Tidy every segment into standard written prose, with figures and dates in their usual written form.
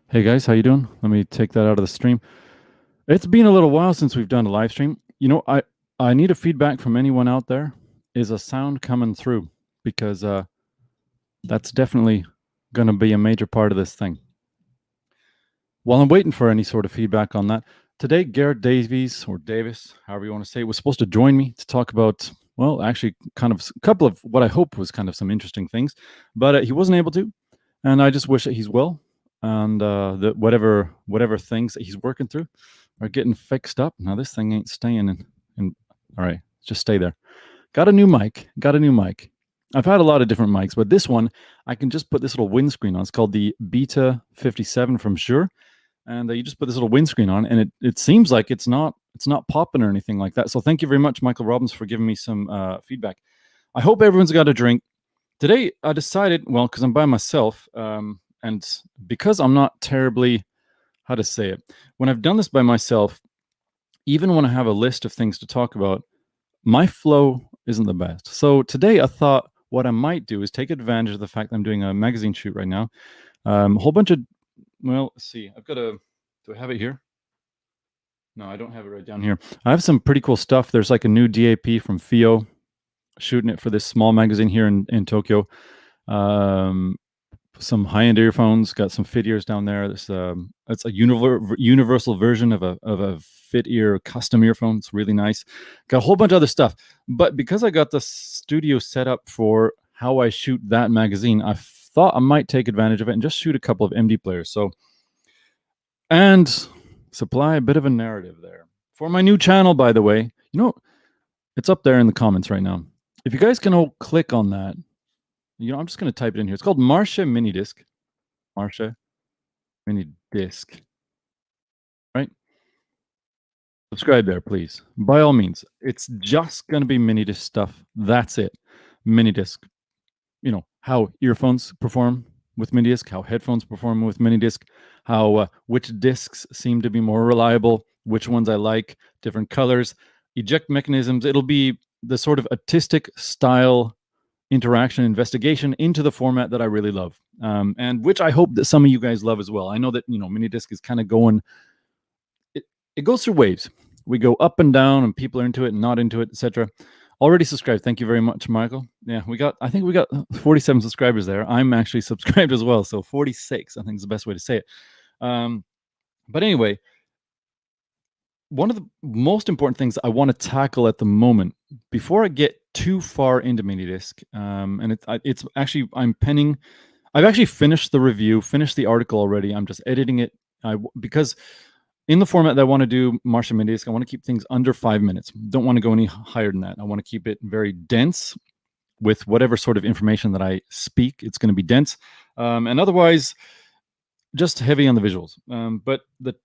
Hey guys, how you doing? Let me take that out of the stream. It's been a little while since we've done a live stream. You know, I need a feedback from anyone out there. Is a sound coming through? Because that's definitely going to be a major part of this thing. While I'm waiting for any sort of feedback on that, today Garrett Davies, or Davis, however you want to say it, was supposed to join me to talk about, well, actually kind of a couple of what I hope was kind of some interesting things, but he wasn't able to, and I just wish that he's well, and that whatever things that he's working through are getting fixed up. Now this thing ain't staying in all right, just stay there. Got a new mic. I've had a lot of different mics, but this one I can just put this little windscreen on. It's called the Beta 57 from Shure, and you just put this little windscreen on, and it seems like it's not popping or anything like that. So thank you very much, Michael Robbins, for giving me some feedback. I hope everyone's got a drink. Today I decided, well, because I'm by myself, and because I'm not terribly, how to say it, when I've done this by myself, even when I have a list of things to talk about, my flow isn't the best. So today I thought what I might do is take advantage of the fact that I'm doing a magazine shoot right now. A whole bunch of, well, let's see, I've got a, do I have it here? No, I don't have it right down here. I have some pretty cool stuff. There's like a new DAP from Fio, shooting it for this small magazine here in Tokyo. Some high-end earphones, got some fit ears down there. It's a universal version of a fit ear custom earphone. It's really nice. Got a whole bunch of other stuff, but because I got the studio set up for how I shoot that magazine, I thought I might take advantage of it and just shoot a couple of MD players. So, and supply a bit of a narrative there for my new channel, by the way. You know, it's up there in the comments right now. If you guys can all click on that, you know, I'm just going to type it in here. It's called Marche Minidisc. Marche Minidisc. Right? Subscribe there, please. By all means. It's just going to be Minidisc stuff. That's it. Minidisc. You know, how earphones perform. with Minidisc, how headphones perform with Minidisc, how which discs seem to be more reliable, which ones I like, different colors, eject mechanisms. It'll be the sort of artistic style interaction investigation into the format that I really love, and which I hope that some of you guys love as well. I know that Minidisc is kind of going. It goes through waves. We go up and down, and people are into it and not into it, etc. Already subscribed. Thank you very much, Michael. Yeah, I think we got 47 subscribers there. I'm actually subscribed as well, so 46. I think is the best way to say it. But anyway, one of the most important things I want to tackle at the moment, before I get too far into Minidisc, and it's actually I've actually finished the review, finished the article already. I'm just editing it because in the format that I want to do Marche Minidisc, I want to keep things under 5 minutes. Don't want to go any higher than that. I want to keep it very dense with whatever sort of information that I speak. It's going to be dense, and otherwise just heavy on the visuals. But the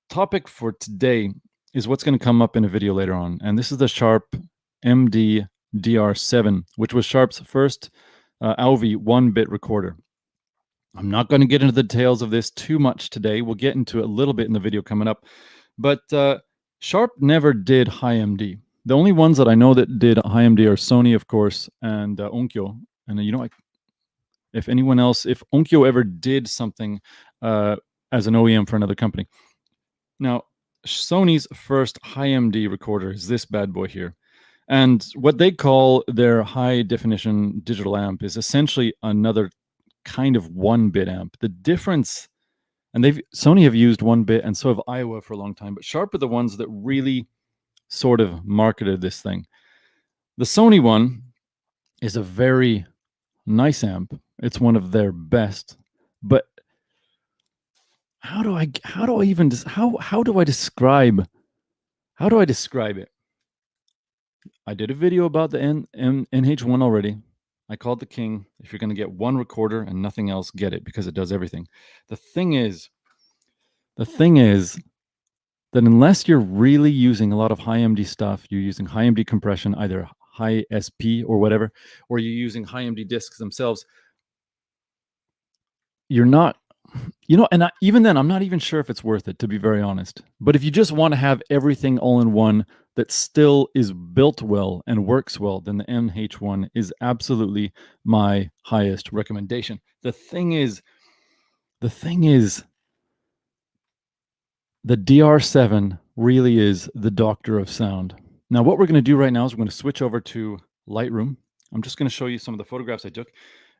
topic for today is what's going to come up in a video later on. And this is the Sharp MD-DR7, which was Sharp's first Auvi 1-bit recorder. I'm not going to get into the details of this too much today. We'll get into it a little bit in the video coming up. But Sharp never did high MD. The only ones that I know that did high MD are Sony, of course, and Onkyo. And if Onkyo ever did something as an OEM for another company. Now, Sony's first high MD recorder is this bad boy here. And what they call their high definition digital amp is essentially another kind of 1-bit amp. The difference, and Sony have used 1-bit, and so have Iowa for a long time, but Sharp are the ones that really sort of marketed this thing. The Sony one is a very nice amp. It's one of their best, but how do I describe it? I did a video about the NH1 already. I called the king. If you're going to get one recorder and nothing else, get it, because it does everything. The thing is that unless you're really using a lot of high MD stuff, you're using high MD compression, either high SP or whatever, or you're using high MD discs themselves, you're not, and even then, I'm not even sure if it's worth it, to be very honest. But if you just want to have everything all in one that still is built well and works well, then the NH1 is absolutely my highest recommendation. The thing is, the DR7 really is the doctor of sound. Now, what we're going to do right now is we're going to switch over to Lightroom. I'm just going to show you some of the photographs I took.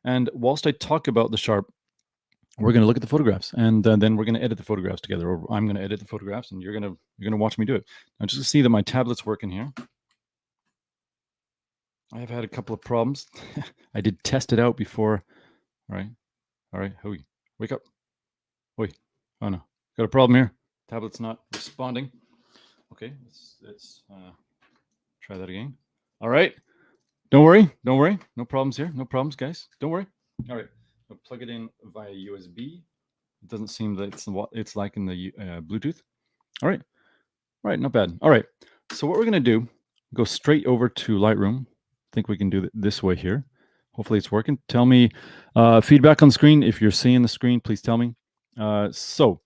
And whilst I talk about the Sharp, we're going to look at the photographs, and then we're going to edit the photographs together. Or I'm going to edit the photographs, and you're going to watch me do it. Now, just to see that my tablet's working here. I have had a couple of problems. I did test it out before. All right, Hoey, wake up. Oi, oh no, got a problem here. Tablet's not responding. Okay, let's try that again. All right, don't worry. No problems here. No problems, guys. Don't worry. All right. I'll plug it in via USB. It doesn't seem that it's what it's like in the Bluetooth. All right, not bad. All right, so what we're going to do, go straight over to Lightroom. I think we can do it this way here. Hopefully it's working. Tell me feedback on the screen. If you're seeing the screen, please tell me. So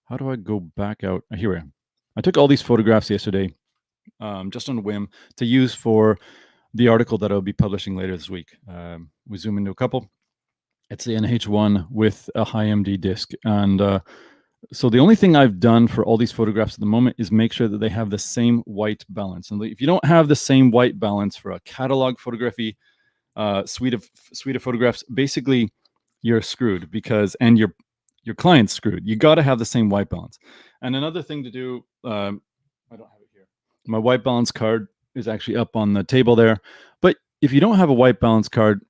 how do I go back out? Here we are. I took all these photographs yesterday just on a whim to use for the article that I'll be publishing later this week. We zoom into a couple. It's the NH1 with a high MD disc. And so the only thing I've done for all these photographs at the moment is make sure that they have the same white balance. And if you don't have the same white balance for a catalog photography suite of photographs, basically you're screwed, and your client's screwed. You got to have the same white balance. And another thing to do, I don't have it here. My white balance card is actually up on the table there. But if you don't have a white balance card,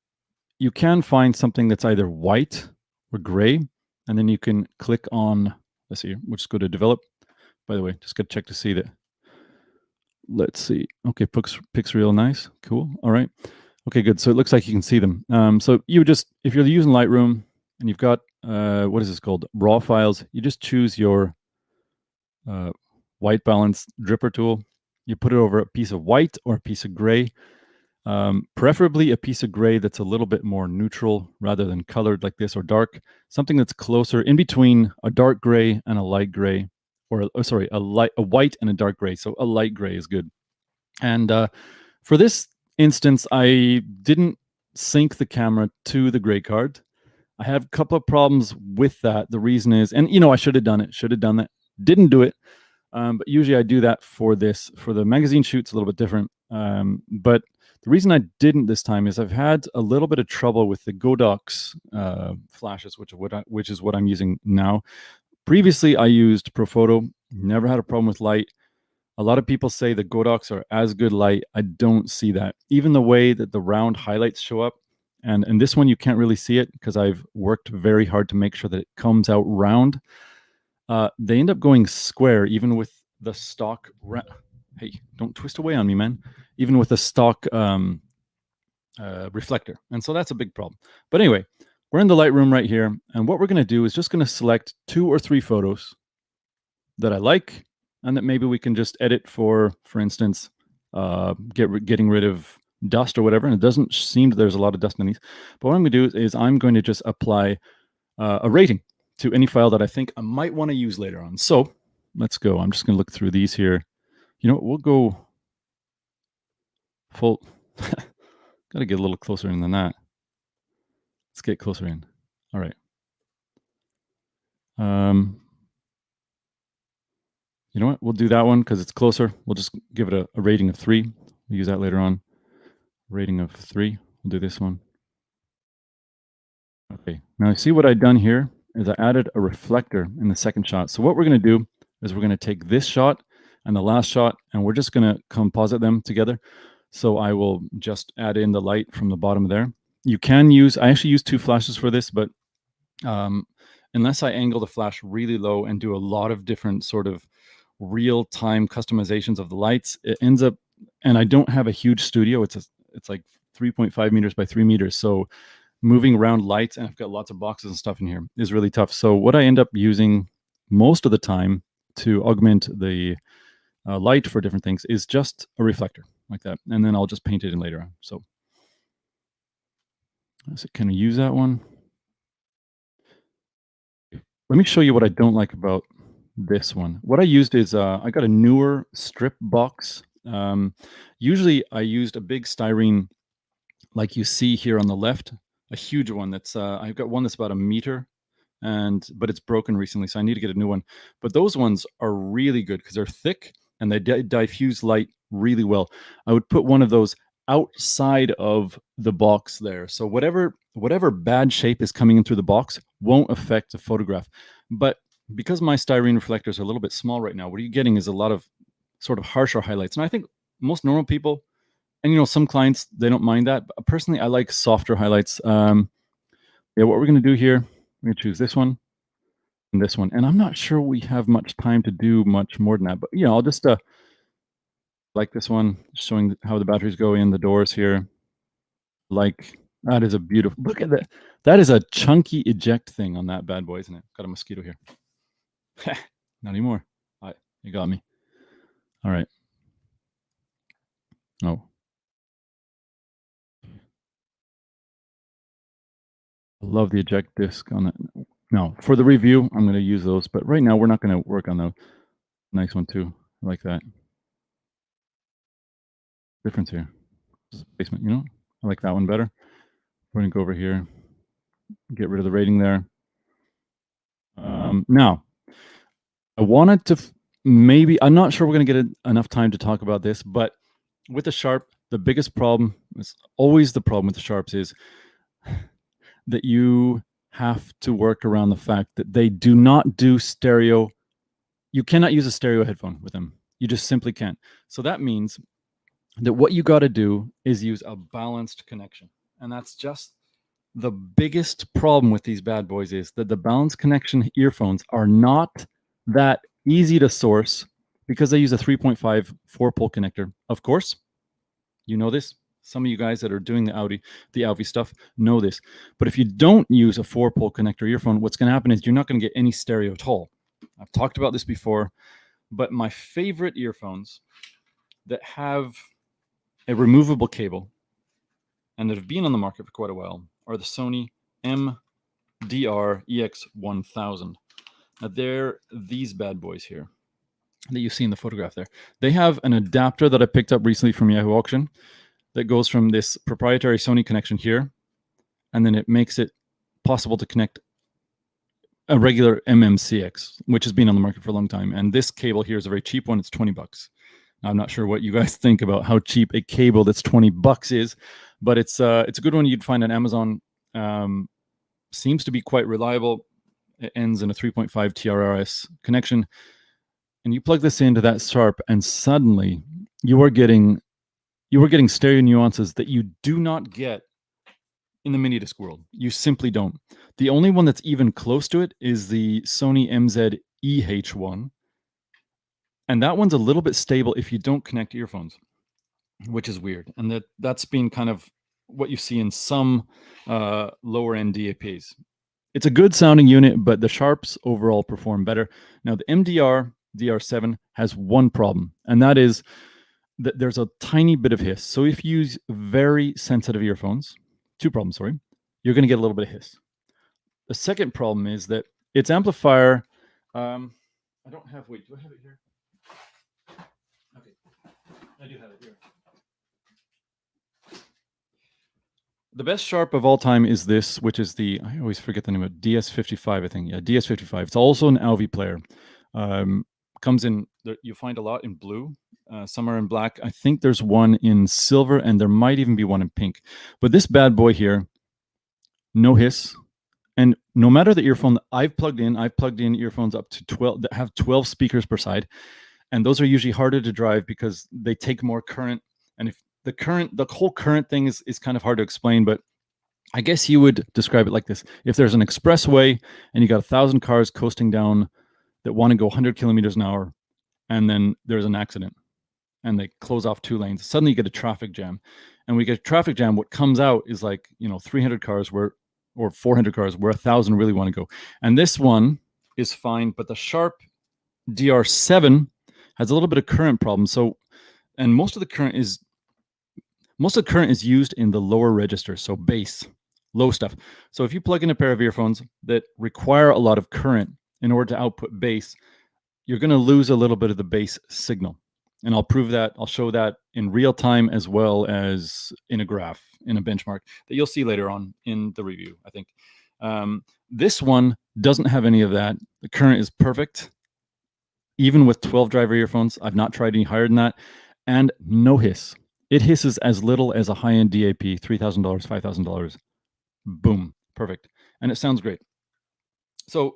you can find something that's either white or gray, and then you can click on, let's see, we'll just go to develop. By the way, just got to check to see that. Let's see. Okay, picks real nice. Cool. All right. Okay, good. So it looks like you can see them. So you would just, if you're using Lightroom and you've got, what is this called? Raw files, you just choose your white balance dripper tool. You put it over a piece of white or a piece of gray. Preferably a piece of gray that's a little bit more neutral rather than colored like this or dark. Something that's closer in between a dark gray and a light gray, or sorry, a white and a dark gray. So a light gray is good. And for this instance, I didn't sync the camera to the gray card. I have a couple of problems with that. The reason is, and I should have done that. Didn't do it. But usually I do that for this. For the magazine shoot, it's a little bit different. But the reason I didn't this time is I've had a little bit of trouble with the Godox flashes, which is what I'm using now. Previously, I used Profoto. Never had a problem with light. A lot of people say the Godox are as good light. I don't see that. Even the way that the round highlights show up, and this one you can't really see it because I've worked very hard to make sure that it comes out round. They end up going square even with the stock. Hey, don't twist away on me, man. Even with the stock reflector. And so that's a big problem. But anyway, we're in the Lightroom right here. And what we're going to do is just going to select 2 or 3 photos that I like and that maybe we can just edit for instance, getting rid of dust or whatever. And it doesn't seem that there's a lot of dust in these. But what I'm going to do is I'm going to just apply a rating to any file that I think I might want to use later on. So let's go. I'm just going to look through these here. You know what? We'll go full. Got to get a little closer in than that. Let's get closer in. All right. You know what? We'll do that one because it's closer. We'll just give it a rating of 3. We'll use that later on. Rating of 3. We'll do this one. Okay. Now, see what I've done here is I added a reflector in the second shot. So what we're going to do is we're going to take this shot and the last shot, and we're just going to composite them together. So I will just add in the light from the bottom there. You can use, I actually use 2 flashes for this, but unless I angle the flash really low and do a lot of different sort of real-time customizations of the lights, it ends up, and I don't have a huge studio. It's like 3.5 meters by 3 meters. So moving around lights, and I've got lots of boxes and stuff in here, is really tough. So what I end up using most of the time to augment the light for different things is just a reflector like that. And then I'll just paint it in later on. So can I use that one? Let me show you what I don't like about this one. What I used is I got a newer strip box. Usually I used a big styrene like you see here on the left, a huge one that's I've got one that's about 1 meter, but it's broken recently, so I need to get a new one. But those ones are really good because they're thick and they diffuse light really well. I would put one of those outside of the box there, so whatever bad shape is coming in through the box won't affect the photograph. But because my styrene reflectors are a little bit small right now, what you're getting is a lot of sort of harsher highlights. And I think most normal people, and some clients, they don't mind that. But personally, I like softer highlights. Yeah, what we're going to do here, we're going to choose this one and this one. And I'm not sure we have much time to do much more than that. But I'll just like this one, showing how the batteries go in the doors here. Like, that is a beautiful, look at that. That is a chunky eject thing on that bad boy, isn't it? Got a mosquito here. Not anymore. All right, you got me. All right. Oh. I love the eject disc on that. Now, for the review, I'm going to use those, but right now we're not going to work on the nice one too. I like that. Difference here. Basement, I like that one better. We're going to go over here, get rid of the rating there. Now, I wanted to maybe, I'm not sure we're going to get enough time to talk about this, but with the Sharp, the biggest problem is always the problem with the Sharps is that you have to work around the fact that they do not do stereo. You cannot use a stereo headphone with them. You just simply can't. So that means that what you got to do is use a balanced connection. And that's just the biggest problem with these bad boys, is that the balanced connection earphones are not that easy to source because they use a 3.5 4-pole connector. Of course, you know this. Some of you guys that are doing the Auvi stuff know this. But if you don't use a 4-pole connector earphone, what's going to happen is you're not going to get any stereo at all. I've talked about this before, but my favorite earphones that have a removable cable and that have been on the market for quite a while are the Sony MD-DR7 Now they're these bad boys here that you see in the photograph there. They have an adapter that I picked up recently from Yahoo Auction that goes from this proprietary Sony connection here, and then it makes it possible to connect a regular MMCX, which has been on the market for a long time. And this cable here is a very cheap one. It's $20. I'm not sure what you guys think about how cheap a cable that's $20 is, but it's a good one you'd find on Amazon. Seems to be quite reliable. It ends in a 3.5 TRRS connection, and you plug this into that Sharp, and suddenly you are getting stereo nuances that you do not get in the Minidisc world. You simply don't. The only one that's even close to it is the Sony MZ-NH1, and that one's a little bit stable if you don't connect earphones, which is weird. And that's been kind of what you see in some lower end DAPs. It's a good sounding unit, but the Sharps overall perform better. Now the MD-DR7 has one problem, and that is that there's a tiny bit of hiss. So if you use very sensitive earphones, two problems, sorry, you're going to get a little bit of hiss. The second problem is that its amplifier, I don't have, wait, do I have it here? Okay, I do have it here. The best Sharp of all time is this, which is the, I always forget the name of it, DS55, I think. Yeah, DS55. It's also an Auvi player. Comes in, you find a lot in blue. Some are in black. I think there's one in silver, and there might even be one in pink. But this bad boy here, no hiss. And no matter the earphone that I've plugged in earphones up to 12 that have 12 speakers per side. And those are usually harder to drive because they take more current. And if the whole current thing is kind of hard to explain, but I guess you would describe it like this. If there's an expressway and you got 1,000 cars coasting down that want to go 100 kilometers an hour, and then there's an accident and they close off 2 lanes, suddenly you get a traffic jam. And we get a traffic jam, what comes out is like, 300 cars or 400 cars where 1,000 really want to go. And this one is fine, but the Sharp DR7 has a little bit of current problem. So, and most of the current is used in the lower register, so bass, low stuff. So if you plug in a pair of earphones that require a lot of current in order to output bass, you're going to lose a little bit of the bass signal. And I'll prove that. I'll show that in real time as well as in a graph, in a benchmark that you'll see later on in the review, I think. This one doesn't have any of that. The current is perfect. Even with 12 driver earphones, I've not tried any higher than that. And no hiss. It hisses as little as a high-end DAP, $3,000, $5,000. Boom, perfect. And it sounds great. So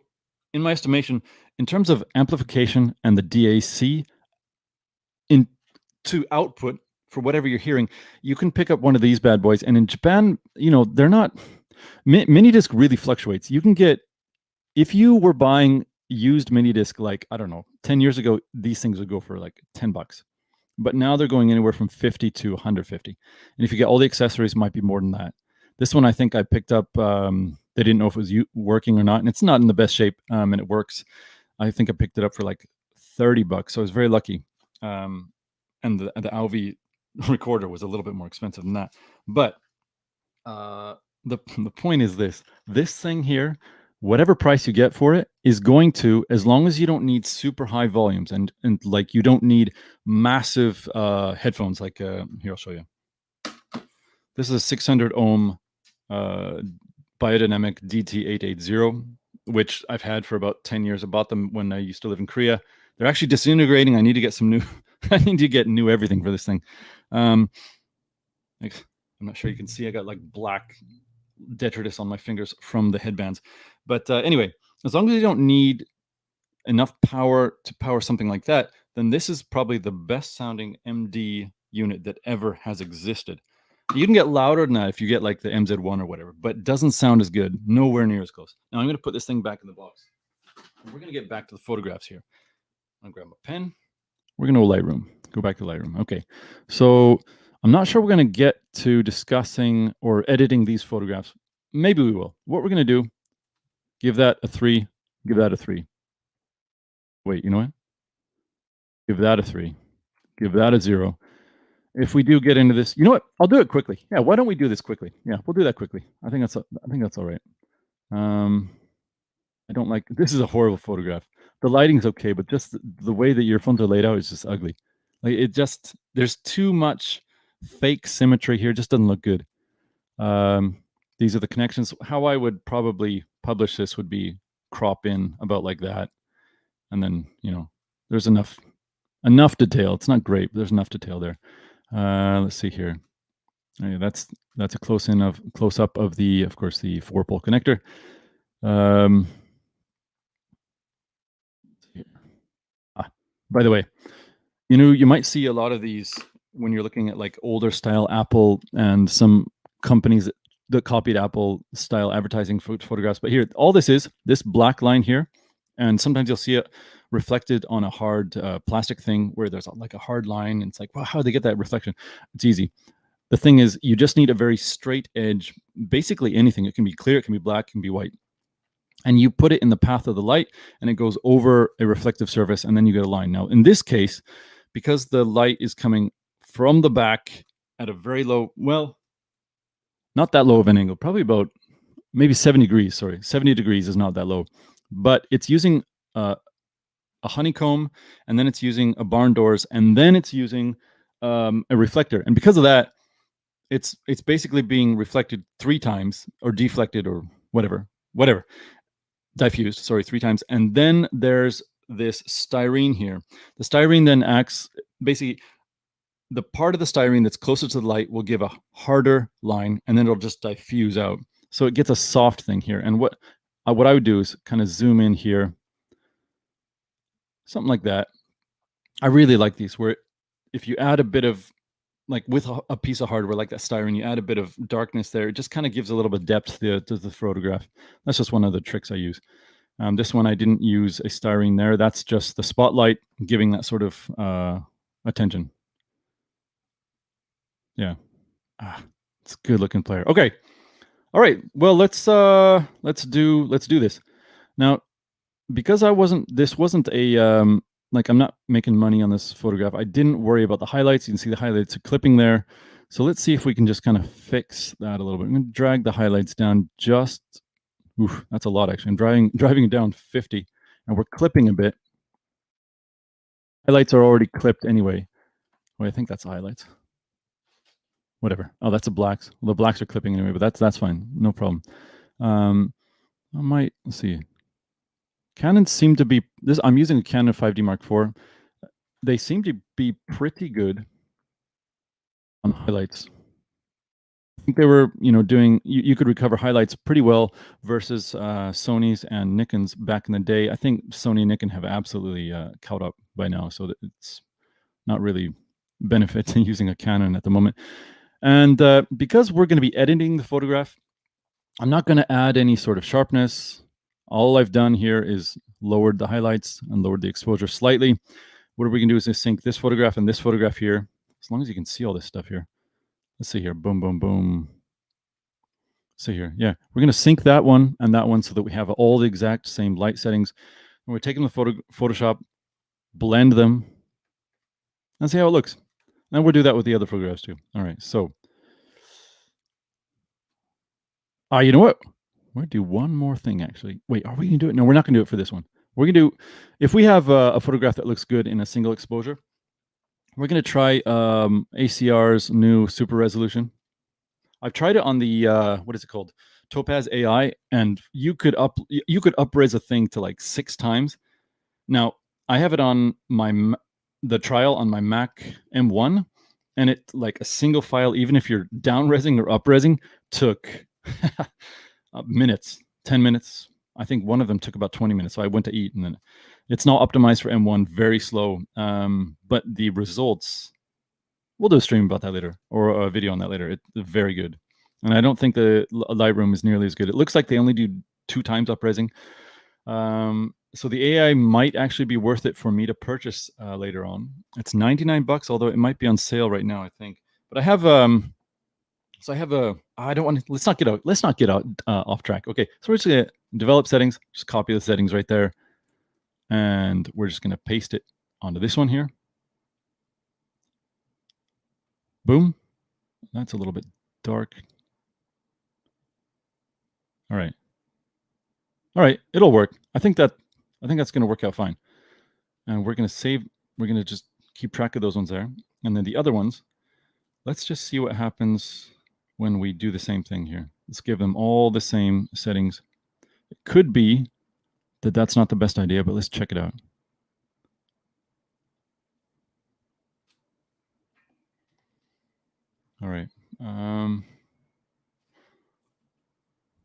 in my estimation, in terms of amplification and the DAC to output for whatever you're hearing, you can pick up one of these bad boys. And in Japan, they're not, Minidisc really fluctuates. You can get, if you were buying used Minidisc, like, I don't know, 10 years ago, these things would go for like $10. But now they're going anywhere from 50 to 150. And if you get all the accessories, it might be more than that. This one I think I picked up, they didn't know if it was working or not, and it's not in the best shape, and it works. I think I picked it up for like $30, so I was very lucky. And the Auvi recorder was a little bit more expensive than that. But the point is this thing here, whatever price you get for it is going to, as long as you don't need super high volumes and like you don't need massive headphones, like here, I'll show you. This is a 600 ohm Biodynamic DT880, which I've had for about 10 years. I bought them when I used to live in Korea. They're actually disintegrating. I need to get some new, I need to get new everything for this thing. I'm not sure you can see, I got like black detritus on my fingers from the headbands. But anyway, as long as you don't need enough power to power something like that, then this is probably the best sounding MD unit that ever has existed. You can get louder than that if you get like the MZ-1 or whatever, but it doesn't sound as good, nowhere near as close. Now I'm going to put this thing back in the box. We're going to get back to the photographs here. I'm going to grab my pen. We're going to Lightroom. Go back to Lightroom. Okay, so I'm not sure we're going to get to discussing or editing these photographs. Maybe we will. What we're going to do, give that a 3, give that a 3. Wait, you know what? Give that a 3, give that a 0. if we do get into this, you know what? I'll do it quickly. Yeah, why don't we do this quickly? Yeah, we'll do that quickly. I think that's all right. I don't like, this is a horrible photograph. The lighting's okay, but just the way that your phones are laid out is just ugly. Like it just, there's too much fake symmetry here. It just doesn't look good. These are the connections. How I would probably publish this would be crop in about like that. And then, you know, there's enough detail. It's not great, but there's enough detail there. Let's see here. Okay, that's a close up of the, of course, the 4-pole connector. By the way, you know, you might see a lot of these when you're looking at like older style Apple and some companies that copied Apple style advertising photographs. But here, all this is this black line here, and sometimes you'll see it reflected on a hard plastic thing where there's like a hard line, and it's like, wow, how do they get that reflection? It's easy. The thing is, you just need a very straight edge. Basically, anything. It can be clear, it can be black, it can be white. And you put it in the path of the light, and it goes over a reflective surface, and then you get a line. Now, in this case, because the light is coming from the back at a very low, well, not that low of an angle, probably about maybe 70 degrees. Sorry, 70 degrees is not that low, but it's using a honeycomb, and then it's using a barn doors, and then it's using a reflector. And because of that, it's basically being reflected 3 times, or deflected, or whatever. Diffused, sorry, 3 times. And then there's this styrene here. The styrene then acts, basically, the part of the styrene that's closer to the light will give a harder line, and then it'll just diffuse out. So it gets a soft thing here. And what I would do is kind of zoom in here, something like that. I really like these, where if you add a bit of, like with a piece of hardware like that styrene, you add a bit of darkness there, it just kind of gives a little bit of depth to the photograph. That's just one of the tricks I use. This one, I didn't use a styrene there. That's just the spotlight giving that sort of attention. Yeah, it's a good looking player. Okay, all right. Well, let's do this now. Because this wasn't a like, I'm not making money on this photograph. I didn't worry about the highlights. You can see the highlights are clipping there. So let's see if we can just kind of fix that a little bit. I'm going to drag the highlights down just, oof, that's a lot actually. I'm driving it down 50, and we're clipping a bit. Highlights are already clipped anyway. Well, I think that's the highlights. Whatever. Oh, that's the blacks. Well, the blacks are clipping anyway, but that's fine. No problem. Let's see. Canon seem to be this. I'm using a Canon 5D Mark IV. They seem to be pretty good on highlights. I think they were, you know, doing. You could recover highlights pretty well versus Sony's and Nikon's back in the day. I think Sony and Nikon have absolutely caught up by now, so that it's not really benefiting using a Canon at the moment. And because we're going to be editing the photograph, I'm not going to add any sort of sharpness. All I've done here is lowered the highlights and lowered the exposure slightly. What we can do is just sync this photograph and this photograph here, as long as you can see all this stuff here. Let's see here, boom, boom, boom. See here, yeah. We're going to sync that one and that one so that we have all the exact same light settings. And we're taking the Photoshop, blend them, and see how it looks. And we'll do that with the other photographs too. All right, so. You know what? We're going to do one more thing, actually. Wait, are we going to do it? No, we're not going to do it for this one. We're going to do, if we have a photograph that looks good in a single exposure, we're going to try ACR's new super resolution. I've tried it on the, what is it called? Topaz AI, and you could up-res a thing to like 6 times. Now, I have it on the trial on my Mac M1, and it, like a single file, even if you're down-resing or up-resing, took minutes, 10 minutes. I think one of them took about 20 minutes. So I went to eat, and then it's not optimized for M1, very slow. But the results, we'll do a stream about that later, or a video on that later. It's very good. And I don't think the Lightroom is nearly as good. It looks like they only do 2 times up-resing. So the AI might actually be worth it for me to purchase later on. It's $99, although it might be on sale right now, I think. But I have so I have I don't want to, let's not get out off track. Okay, so we're just gonna develop settings, just copy the settings right there, and we're just gonna paste it onto this one here. Boom. That's a little bit dark. All right. All right, it'll work. I think that's going to work out fine. And we're going to save, we're going to just keep track of those ones there. And then the other ones, let's just see what happens when we do the same thing here. Let's give them all the same settings. It could be that that's not the best idea, but let's check it out. All right.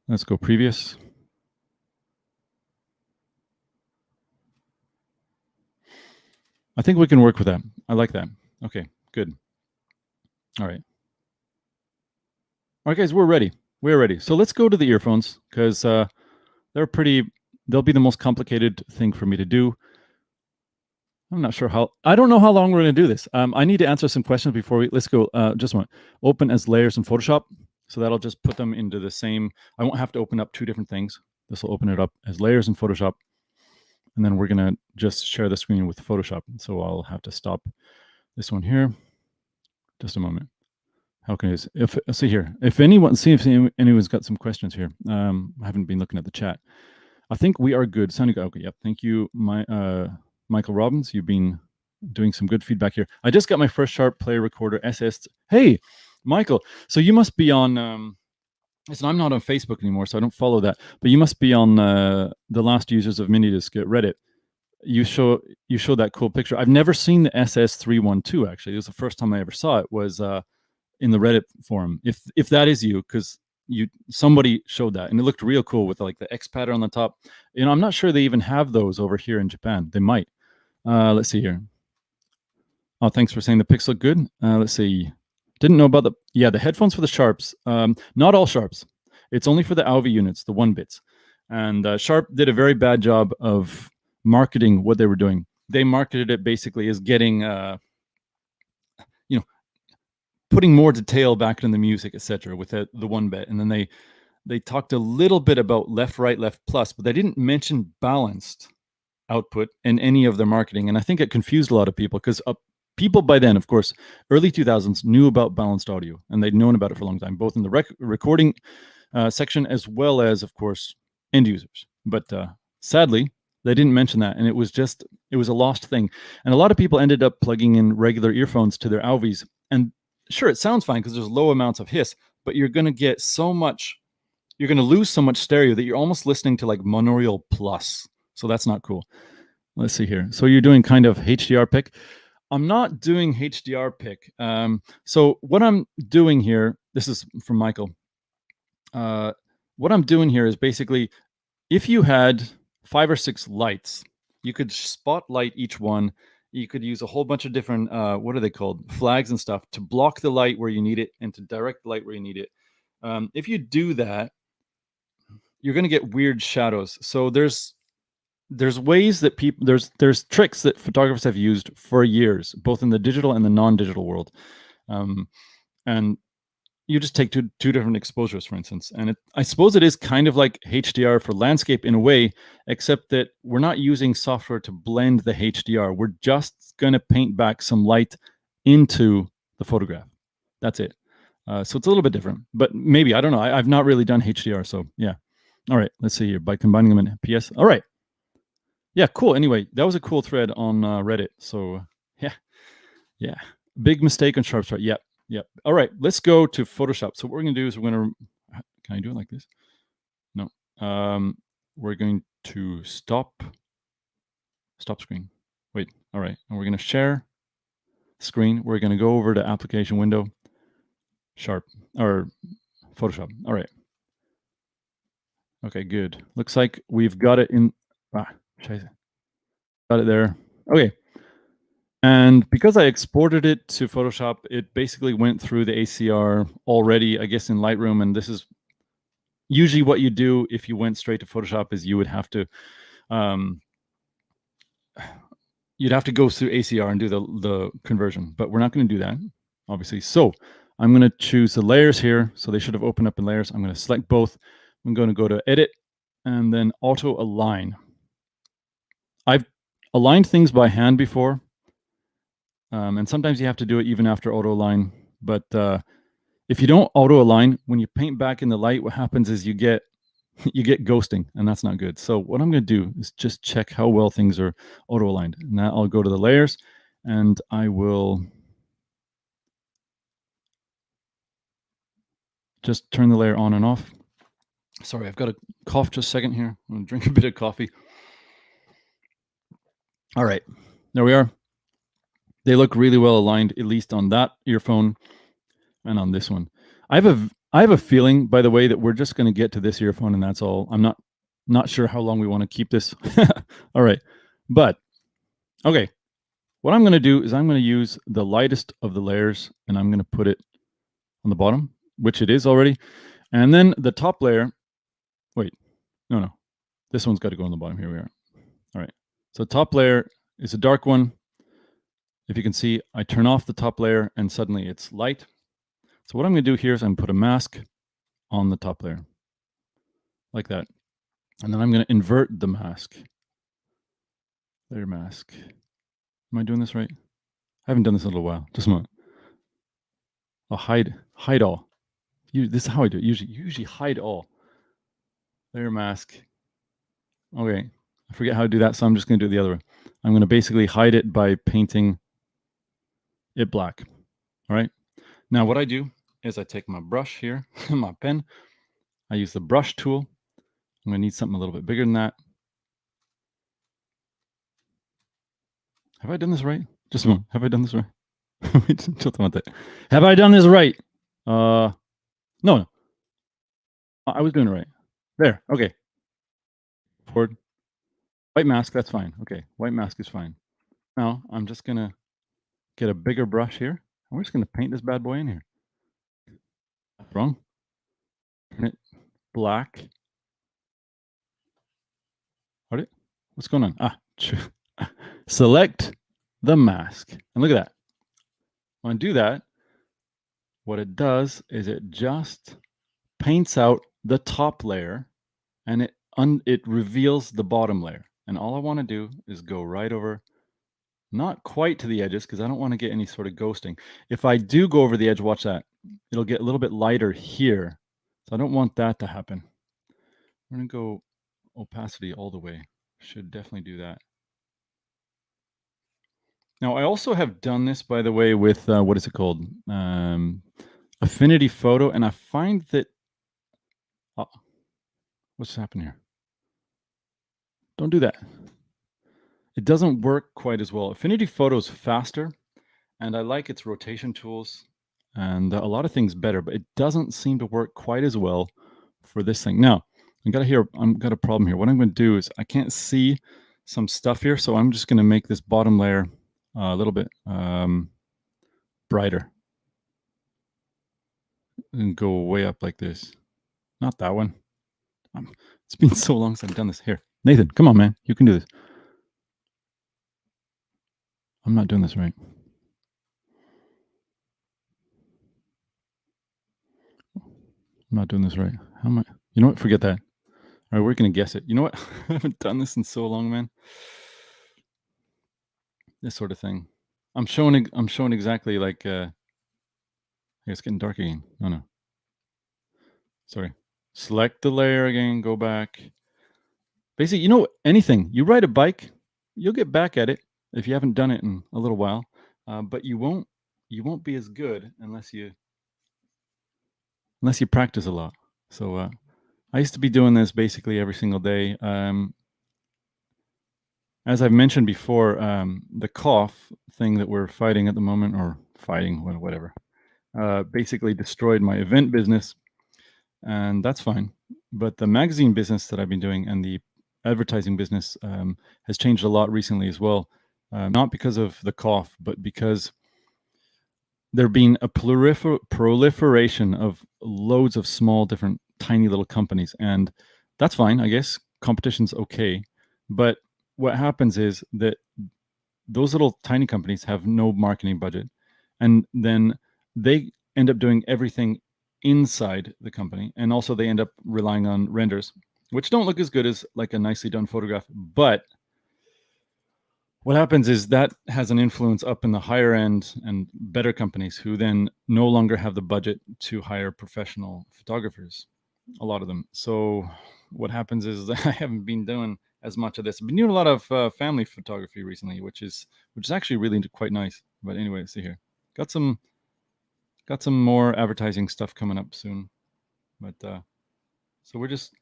Let's go previous. I think we can work with that. I like that. Okay, good. All right. All right, guys, we're ready. We're ready. So let's go to the earphones because they'll be the most complicated thing for me to do. I'm not sure how, I don't know how long we're going to do this. I need to answer some questions before let's go. Just a moment. Open as layers in Photoshop. So that'll just put them into the same, I won't have to open up two different things. This will open it up as layers in Photoshop. And then we're going to just share the screen with Photoshop. So I'll have to stop this one here. Just a moment. How can I, let's see here. If anyone's got some questions here. I haven't been looking at the chat. I think we are good. Sounding good. Okay, yep. Thank you, Michael Robbins. You've been doing some good feedback here. I just got my first Sharp Play Recorder SS. Hey, Michael. So you must be on, listen, I'm not on Facebook anymore, so I don't follow that. But you must be on the last users of Minidisc at Reddit. You show that cool picture. I've never seen the SS312 actually. It was the first time I ever saw it. Was in the Reddit forum. If that is you, because somebody showed that and it looked real cool with like the X pattern on the top. You know, I'm not sure they even have those over here in Japan. They might. Let's see here. Oh, thanks for saying the pics look good. Let's see. Didn't know about the headphones for the Sharps. Not all Sharps. It's only for the Auvi units, the 1-bits. And Sharp did a very bad job of marketing what they were doing. They marketed it basically as getting, putting more detail back in the music, etc., with the 1-bit. And then they talked a little bit about left, right, left, plus, but they didn't mention balanced output in any of their marketing. And I think it confused a lot of people because people by then, of course, early 2000s knew about balanced audio and they'd known about it for a long time, both in the recording section as well as, of course, end users. But sadly, they didn't mention that. And it was a lost thing. And a lot of people ended up plugging in regular earphones to their Auvis. And sure, it sounds fine because there's low amounts of hiss, but you're going to get so much, you're going to lose so much stereo that you're almost listening to like monaural plus. So that's not cool. Let's see here. So you're doing kind of HDR pick. I'm not doing HDR pick. So what I'm doing here, this is from Michael. What I'm doing here is basically, if you had 5 or 6 lights, you could spotlight each one. You could use a whole bunch of different, what are they called? Flags and stuff to block the light where you need it and to direct the light where you need it. If you do that, you're going to get weird shadows. So there's ways that people, there's tricks that photographers have used for years, both in the digital and the non-digital world. And you just take two different exposures, for instance. And I suppose it is kind of like HDR for landscape in a way, except that we're not using software to blend the HDR. We're just going to paint back some light into the photograph. That's it. So it's a little bit different, but maybe, I don't know. I've not really done HDR, so yeah. All right, let's see here. By combining them in PS. All right. Yeah, cool. Anyway, that was a cool thread on Reddit. So yeah. Big mistake on Sharp's part. Yep. All right, let's go to Photoshop. So what we're going to do is we're going to, can I do it like this? No. We're going to stop screen. Wait, all right. And we're going to share screen. We're going to go over to application window, Sharp, or Photoshop. All right. Okay, good. Looks like we've got it in, got it there. Okay. And because I exported it to Photoshop, it basically went through the ACR already, I guess, in Lightroom. And this is usually what you do if you went straight to Photoshop, is you would have to, you'd have to go through ACR and do the conversion. But we're not going to do that, obviously. So I'm going to choose the layers here. So they should have opened up in layers. I'm going to select both. I'm going to go to Edit and then Auto Align. I've aligned things by hand before. And sometimes you have to do it even after auto align. But if you don't auto align, when you paint back in the light, what happens is you get ghosting, and that's not good. So what I'm going to do is just check how well things are auto aligned. Now I'll go to the layers, and I will just turn the layer on and off. Sorry, I've got a cough just a second here. I'm going to drink a bit of coffee. All right, there we are. They look really well aligned, at least on that earphone and on this one. I have a feeling, by the way, that we're just going to get to this earphone and that's all. I'm not sure how long we want to keep this. All right, but okay. What I'm going to do is I'm going to use the lightest of the layers and I'm going to put it on the bottom, which it is already. And then the top layer, wait, no. This one's got to go on the bottom. Here we are. All right. So top layer is a dark one. If you can see, I turn off the top layer and suddenly it's light. So what I'm going to do here is I'm going to put a mask on the top layer like that. And then I'm going to invert the mask. Layer mask. Am I doing this right? I haven't done this in a little while. Just a moment. I'll hide all. This is how I do it. Usually hide all. Layer mask. Okay. I forget how to do that, so I'm just going to do it the other way. I'm going to basically hide it by painting it black. All right. Now what I do is I take my brush here, my pen. I use the brush tool. I'm going to need something a little bit bigger than that. Have I done this right? Just a moment. Have I done this right? Have I done this right? No. I was doing it right. There. Okay. Forward. White mask. That's fine. Okay. White mask is fine. Now I'm just going to get a bigger brush here. And we're just going to paint this bad boy in here. Wrong. Turn it black. What's going on? Select the mask. And look at that. When I do that, what it does is it just paints out the top layer and it reveals the bottom layer. And all I want to do is go right over, not quite to the edges because I don't want to get any sort of ghosting. If I do go over the edge, watch that. It'll get a little bit lighter here. So I don't want that to happen. I'm going to go opacity all the way. Should definitely do that. Now, I also have done this, by the way, with, what is it called? Affinity Photo. And I find that, what's happened here? Don't do that. It doesn't work quite as well. Affinity Photo is faster, and I like its rotation tools and a lot of things better, but it doesn't seem to work quite as well for this thing. Now, I've got a problem here. What I'm going to do is I can't see some stuff here, so I'm just going to make this bottom layer a little bit brighter and go way up like this. Not that one. It's been so long since I've done this. Here, Nathan, come on, man. You can do this. I'm not doing this right. I'm not doing this right. How am I? You know what? Forget that. All right, we're going to guess it. You know what? I haven't done this in so long, man. This sort of thing. I'm showing exactly like, it's getting dark again. No. Sorry. Select the layer again, go back. Basically, you know, anything. You ride a bike, you'll get back at it if you haven't done it in a little while, but you won't be as good unless you practice a lot. So I used to be doing this basically every single day. As I've mentioned before, the cough thing that we're fighting at the moment, or fighting, whatever, basically destroyed my event business, and that's fine. But the magazine business that I've been doing and the advertising business has changed a lot recently as well. Not because of the cough, but because there being a proliferation of loads of small, different, tiny little companies. And that's fine, I guess. Competition's okay. But what happens is that those little tiny companies have no marketing budget. And then they end up doing everything inside the company. And also they end up relying on renders, which don't look as good as like a nicely done photograph. But what happens is that has an influence up in the higher end and better companies who then no longer have the budget to hire professional photographers, a lot of them. So what happens is that I haven't been doing as much of this. I've been doing a lot of family photography recently, which is actually really quite nice. But anyway, see here, got some more advertising stuff coming up soon. But so we're just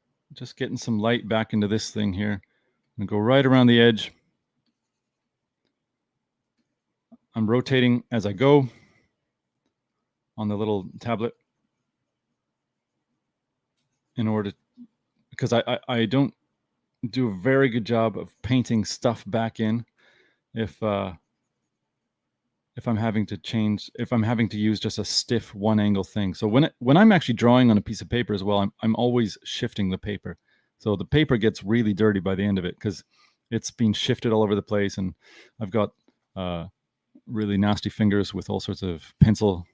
getting some light back into this thing here. I'm gonna go right around the edge. I'm rotating as I go on the little tablet in order, because I don't do a very good job of painting stuff back in if I'm having to use just a stiff one angle thing. So when I'm actually drawing on a piece of paper as well, I'm always shifting the paper. So the paper gets really dirty by the end of it because it's been shifted all over the place, and I've got really nasty fingers with all sorts of pencil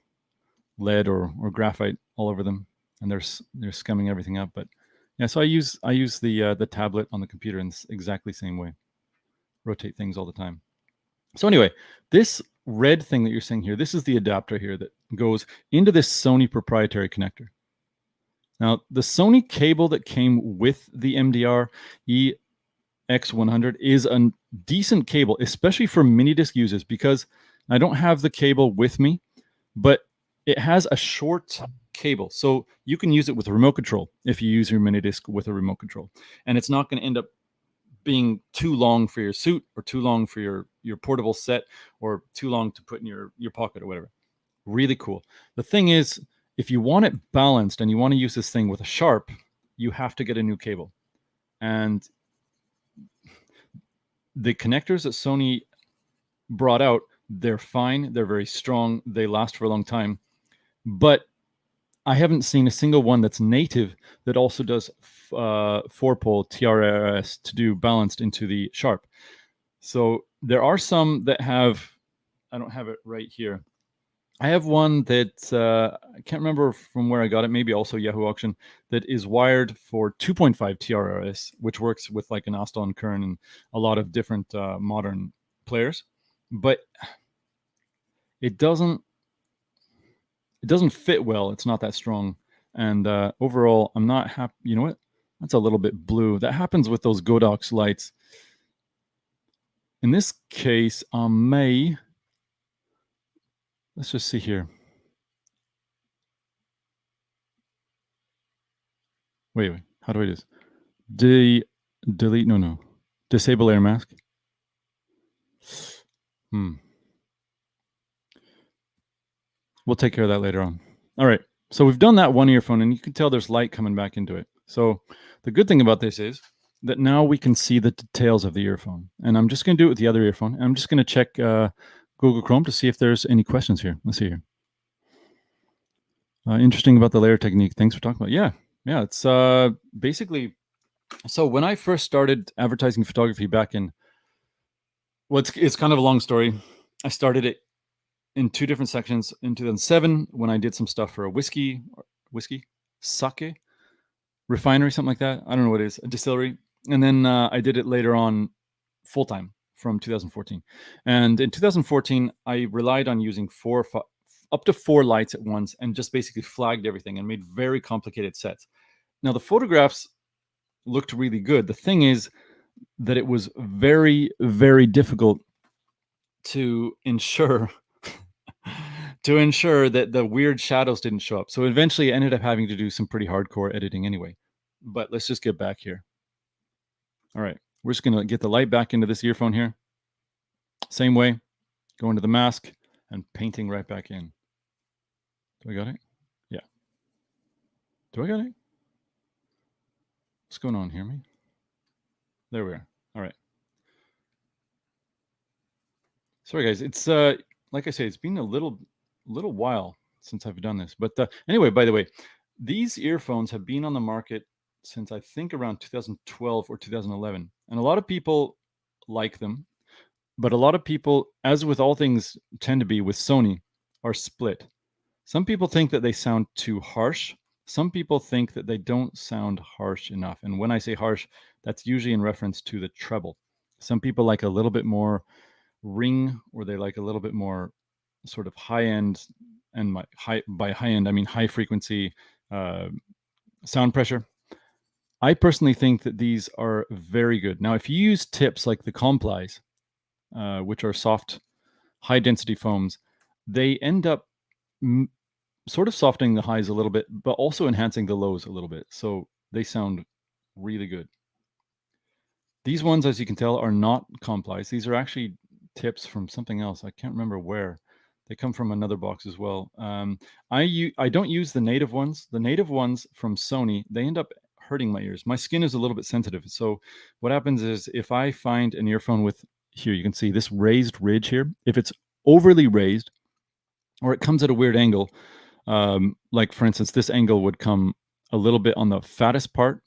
lead or graphite all over them, and they're scumming everything up. But yeah, so I use the tablet on the computer in the exactly same way. Rotate things all the time. So anyway, this red thing that you're seeing here, this is the adapter here that goes into this Sony proprietary connector. Now, the Sony cable that came with the MD-DR7 is a decent cable, especially for Minidisc users, because I don't have the cable with me, but it has a short cable. So you can use it with a remote control if you use your Minidisc with a remote control. And it's not going to end up being too long for your suit, or too long for your portable set, or too long to put in your pocket or whatever. Really cool. The thing is, if you want it balanced and you want to use this thing with a sharp, you have to get a new cable. And the connectors that Sony brought out, they're fine. They're very strong. They last for a long time. But I haven't seen a single one that's native that also does 4-pole TRRS to do balanced into the sharp. So there are some that have, I don't have it right here. I have one that I can't remember from where I got it, maybe also Yahoo Auction, that is wired for 2.5 TRRS, which works with like an Aston and Kern and a lot of different modern players. But it doesn't fit well. It's not that strong. And overall, I'm not happy. You know what? That's a little bit blue. That happens with those Godox lights. In this case, let's just see here. Wait. How do I do this? Delete, no. Disable air mask. We'll take care of that later on. All right. So we've done that one earphone, and you can tell there's light coming back into it. So the good thing about this is that now we can see the details of the earphone. And I'm just going to do it with the other earphone. And I'm just going to check Google Chrome to see if there's any questions here. Let's see here. Interesting about the layer technique. Thanks for talking about it. Yeah. It's basically, so when I first started advertising photography back in, well, it's kind of a long story. I started it in two different sections. In 2007, when I did some stuff for a whiskey, sake refinery, something like that. I don't know what it is, a distillery. And then I did it later on full time from 2014. And in 2014, I relied on using up to 4 lights at once, and just basically flagged everything and made very complicated sets. Now the photographs looked really good. The thing is that it was very, very difficult to ensure that the weird shadows didn't show up. So eventually I ended up having to do some pretty hardcore editing anyway. But let's just get back here. All right, we're just gonna get the light back into this earphone here. Same way, go into the mask and painting right back in. Do I got it? Yeah. Do I got it? What's going on here, man? There we are. All right. Sorry guys, it's like I say, it's been a little while since I've done this. But anyway, by the way, these earphones have been on the market since I think around 2012 or 2011. And a lot of people like them, but a lot of people, as with all things tend to be with Sony, are split. Some people think that they sound too harsh. Some people think that they don't sound harsh enough. And when I say harsh, that's usually in reference to the treble. Some people like a little bit more ring, or they like a little bit more sort of high end, and by high end I mean high frequency sound pressure. I personally think that these are very good. Now, if you use tips like the Complies, which are soft, high density foams, they end up sort of softening the highs a little bit, but also enhancing the lows a little bit. So they sound really good. These ones, as you can tell, are not Complies. These are actually tips from something else. I can't remember where. They come from another box as well. I don't use the native ones. The native ones from Sony, they end up hurting my ears. My skin is a little bit sensitive. So what happens is if I find an earphone with, here you can see this raised ridge here, if it's overly raised or it comes at a weird angle, like for instance, this angle would come a little bit on the fattest part.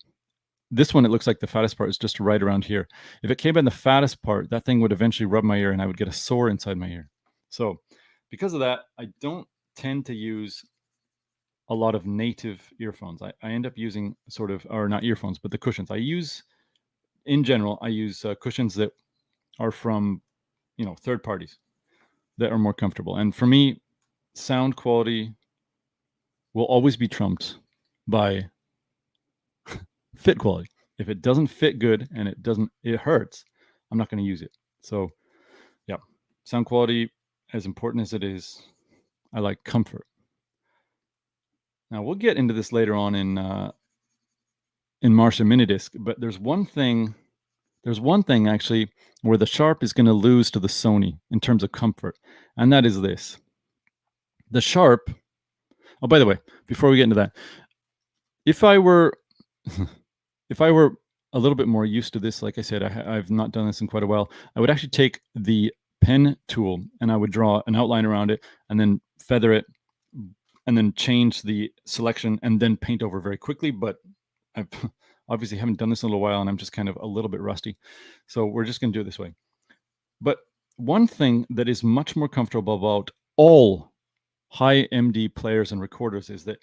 This one, it looks like the fattest part is just right around here. If it came in the fattest part, that thing would eventually rub my ear and I would get a sore inside my ear. So because of that, I don't tend to use a lot of native earphones. I end up using sort of, or not earphones, but the cushions. In general, I use cushions that are from, third parties that are more comfortable. And for me, sound quality will always be trumped by fit quality. If it doesn't fit good and it hurts, I'm not going to use it. So yeah, sound quality, as important as it is, I like comfort. Now we'll get into this later on in Marche Minidisc, but there's one thing actually where the Sharp is going to lose to the Sony in terms of comfort, and that is this. The Sharp, oh, by the way, before we get into that, if I were a little bit more used to this, like I said, I've not done this in quite a while, I would actually take the pen tool and I would draw an outline around it and then feather it and then change the selection and then paint over very quickly. But I obviously haven't done this in a little while and I'm just kind of a little bit rusty. So we're just going to do it this way. But one thing that is much more comfortable about all high MD players and recorders is that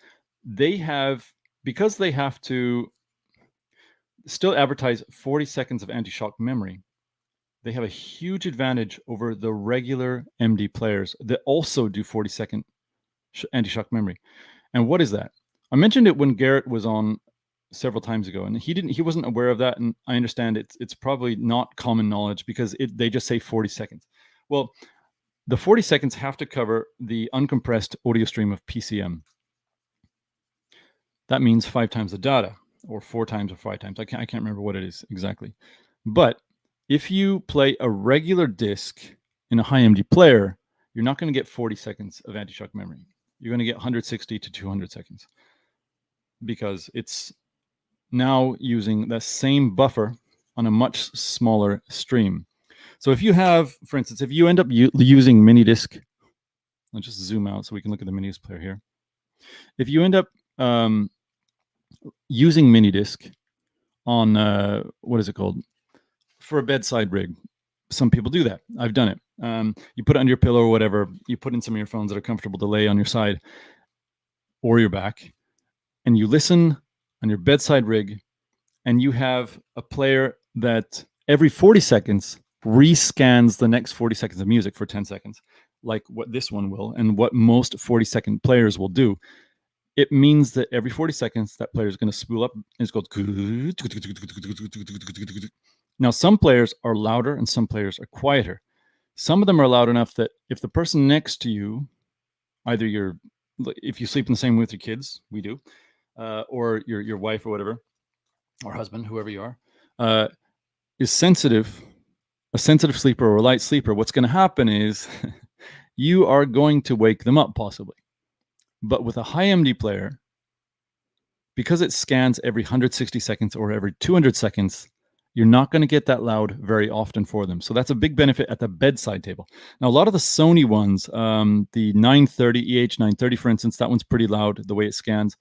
because they have to still advertise 40 seconds of anti-shock memory, they have a huge advantage over the regular MD players that also do 40-second anti-shock memory. And what is that? I mentioned it when Garrett was on several times ago, and he wasn't aware of that. And I understand it's probably not common knowledge because they just say 40 seconds. Well, the 40 seconds have to cover the uncompressed audio stream of PCM. That means 5 times the data, or 4 times or 5 times. I can't remember what it is exactly. But if you play a regular disc in a high MD player, you're not going to get 40 seconds of anti-shock memory. You're going to get 160 to 200 seconds because it's now using the same buffer on a much smaller stream. So if you have, for instance, if you end up using Minidisc, I'll just zoom out so we can look at the Minidisc player here. If you end up using Minidisc on, what is it called? For a bedside rig. Some people do that. I've done it. You put it under your pillow or whatever. You put in some earphones that are comfortable to lay on your side or your back, and you listen on your bedside rig, and you have a player that every 40 seconds rescans the next 40 seconds of music for 10 seconds, like what this one will, and what most 40-second players will do. It means that every 40 seconds, that player is going to spool up, and it's called. Now, some players are louder and some players are quieter. Some of them are loud enough that if the person next to you, either if you sleep in the same room with your kids, we do, or your wife or whatever, or husband, whoever you are, is sensitive, a sensitive sleeper or a light sleeper, what's going to happen is you are going to wake them up possibly. But with a high MD player, because it scans every 160 seconds or every 200 seconds, you're not going to get that loud very often for them. So that's a big benefit at the bedside table. Now, a lot of the Sony ones, the 930, EH930, for instance, that one's pretty loud the way it scans.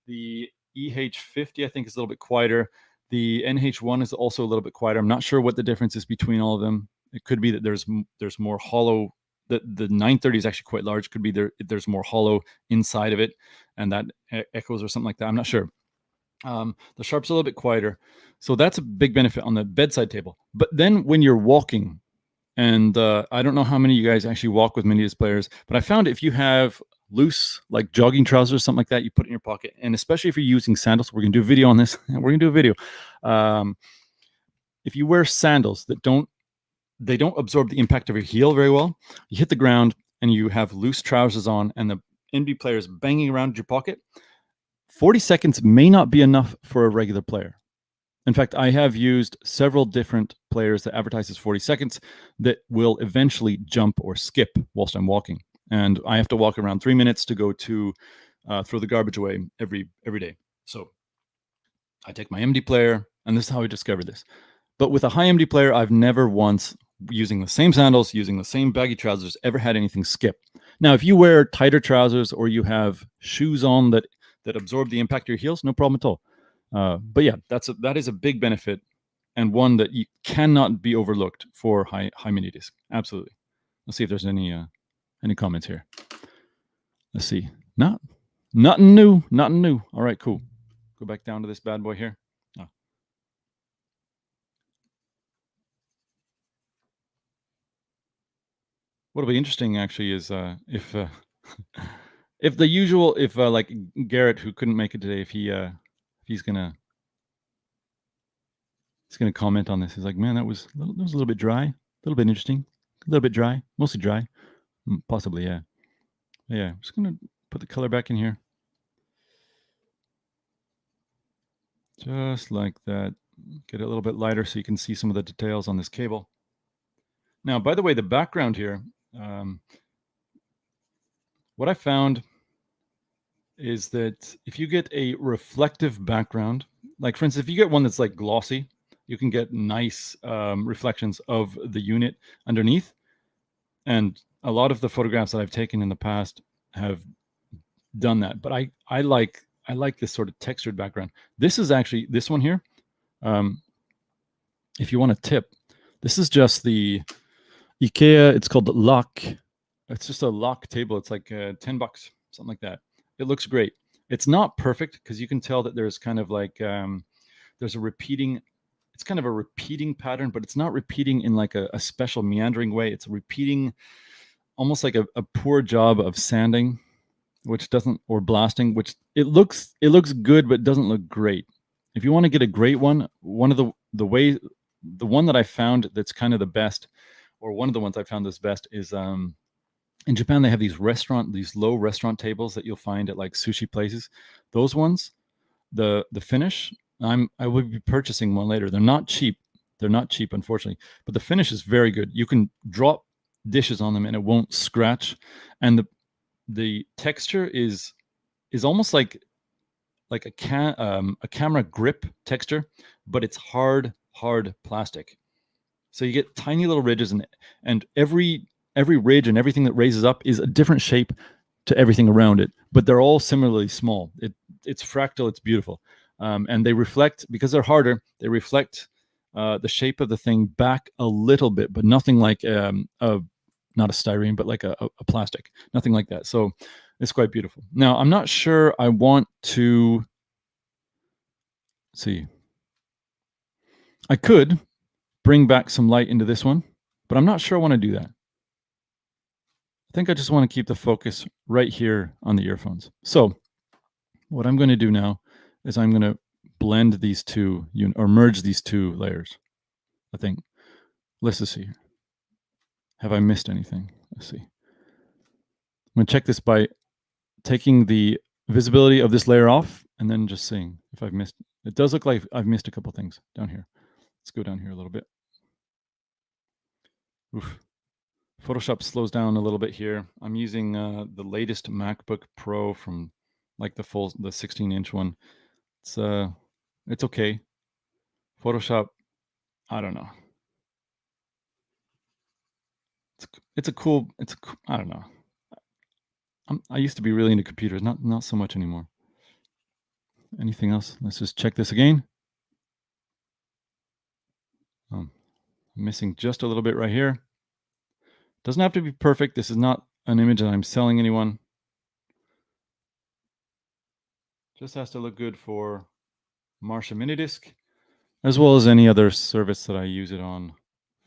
The EH50, I think, is a little bit quieter. The NH1 is also a little bit quieter. I'm not sure what the difference is between all of them. It could be that there's more hollow. The 930 is actually quite large. Could be there's more hollow inside of it, and that echoes or something like that. I'm not sure. The sharp's a little bit quieter. So that's a big benefit on the bedside table. But then when you're walking, and I don't know how many of you guys actually walk with Minidisc players, but I found if you have loose, like jogging trousers, something like that, you put it in your pocket. And especially if you're using sandals, we're going to do a video on this. We're going to do a video. If you wear sandals that don't absorb the impact of your heel very well, you hit the ground and you have loose trousers on and the MD player is banging around your pocket, 40 seconds may not be enough for a regular player. In fact, I have used several different players that advertise as 40 seconds that will eventually jump or skip whilst I'm walking. And I have to walk around 3 minutes to go to throw the garbage away every day. So I take my MD player, and this is how I discovered this. But with a high MD player, I've never once, using the same sandals, using the same baggy trousers, ever had anything skip. Now, if you wear tighter trousers or you have shoes on that absorb the impact of your heels, no problem at all. But yeah, that is a big benefit, and one that you cannot be overlooked for high Minidisc. Absolutely. Let's see if there's any comments here. Let's see. Nothing new. All right, cool. Go back down to this bad boy here. Oh. What'll be interesting actually is if like Garrett, who couldn't make it today, if he's gonna comment on this. He's like, man, that was a little bit dry, a little bit interesting, a little bit dry, mostly dry, possibly, yeah. Yeah, I'm just gonna put the color back in here, just like that. Get it a little bit lighter so you can see some of the details on this cable. Now, by the way, the background here, what I found is that if you get a reflective background, like for instance, if you get one that's like glossy, you can get nice reflections of the unit underneath. And a lot of the photographs that I've taken in the past have done that. But I like this sort of textured background. This is actually, this one here, if you want a tip, this is just the IKEA, it's called the Lock. It's just a Lock table. It's like $10, something like that. It looks great. It's not perfect because you can tell that there's kind of like, there's a repeating, it's kind of a repeating pattern, but it's not repeating in like a special meandering way. It's repeating almost like a poor job of sanding, which doesn't, or blasting, which it looks good, but doesn't look great. If you want to get a great one, one of the one that I found that's kind of the best, or one of the ones I found that's best is in Japan, they have these low restaurant tables that you'll find at like sushi places. Those ones, the finish, I will be purchasing one later. They're not cheap, unfortunately, but the finish is very good. You can drop dishes on them and it won't scratch, and the texture is almost like a camera grip texture, but it's hard plastic. So you get tiny little ridges, and every ridge and everything that raises up is a different shape to everything around it, but they're all similarly small. It's fractal, it's beautiful. And they reflect, because they're harder, they reflect the shape of the thing back a little bit, but nothing like not a styrene, but like a plastic, nothing like that. So it's quite beautiful. Now, I'm not sure I want to see. I could bring back some light into this one, but I'm not sure I want to do that. I think I just want to keep the focus right here on the earphones. So what I'm going to do now is I'm going to blend these two, or merge these two layers, I think. Let's just see here. Have I missed anything? Let's see. I'm going to check this by taking the visibility of this layer off and then just seeing if I've missed. It does look like I've missed a couple things down here. Let's go down here a little bit. Oof. Photoshop slows down a little bit here. I'm using the latest MacBook Pro from like the 16-inch one. It's okay. Photoshop, I don't know. I don't know. I used to be really into computers, not so much anymore. Anything else? Let's just check this again. I'm missing just a little bit right here. Doesn't have to be perfect. This is not an image that I'm selling anyone. Just has to look good for Marche Minidisc, as well as any other service that I use it on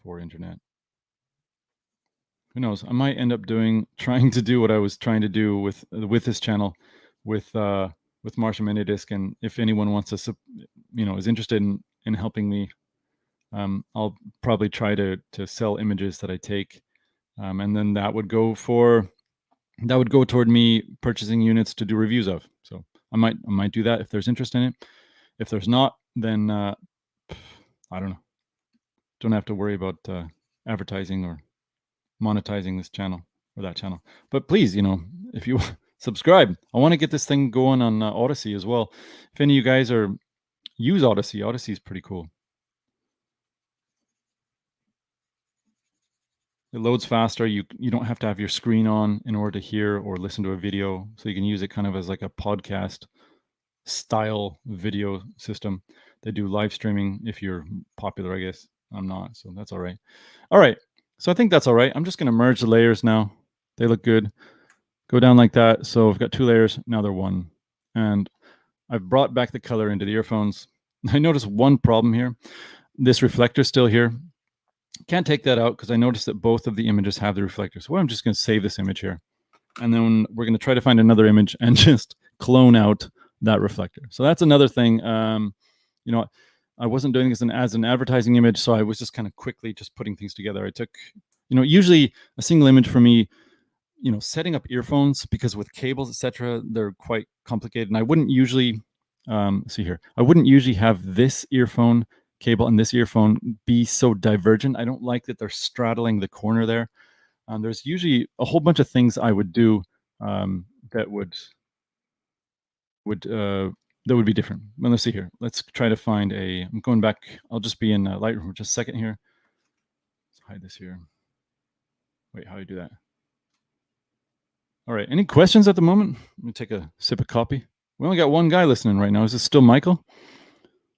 for internet. Who knows? I might end up trying to do what I was trying to do with this channel, with Marche Minidisc, and if anyone wants to, is interested in helping me, I'll probably try to sell images that I take, and then that would go toward me purchasing units to do reviews of. So I might do that if there's interest in it. If there's not, then I don't know. Don't have to worry about advertising or monetizing this channel or that channel. But please, if you subscribe, I want to get this thing going on Odyssey as well. If any of you guys use Odyssey is pretty cool. It loads faster. You don't have to have your screen on in order to hear or listen to a video. So you can use it kind of as like a podcast style video system. They do live streaming if you're popular, I guess. I'm not, so that's all right. All right. So I think that's all right. I'm just going to merge the layers now. They look good. Go down like that. So I've got 2 layers. Now they're 1. And I've brought back the color into the earphones. I noticed one problem here. This reflector's still here. Can't take that out because I noticed that both of the images have the reflector. So I'm just going to save this image here. And then we're going to try to find another image and just clone out that reflector. So that's another thing. I wasn't doing this as an advertising image, so I was just kind of quickly just putting things together. I took, usually a single image for me, setting up earphones, because with cables, etc., they're quite complicated. And I wouldn't usually, see here, I wouldn't usually have this earphone cable and this earphone be so divergent. I don't like that they're straddling the corner there. There's usually a whole bunch of things I would do that would be different. Well, let's see here. Let's try to find I'm going back. I'll just be in Lightroom for just a second here. Let's hide this here. Wait, how do you do that? All right. Any questions at the moment? Let me take a sip of coffee. We only got 1 guy listening right now. Is this still Michael?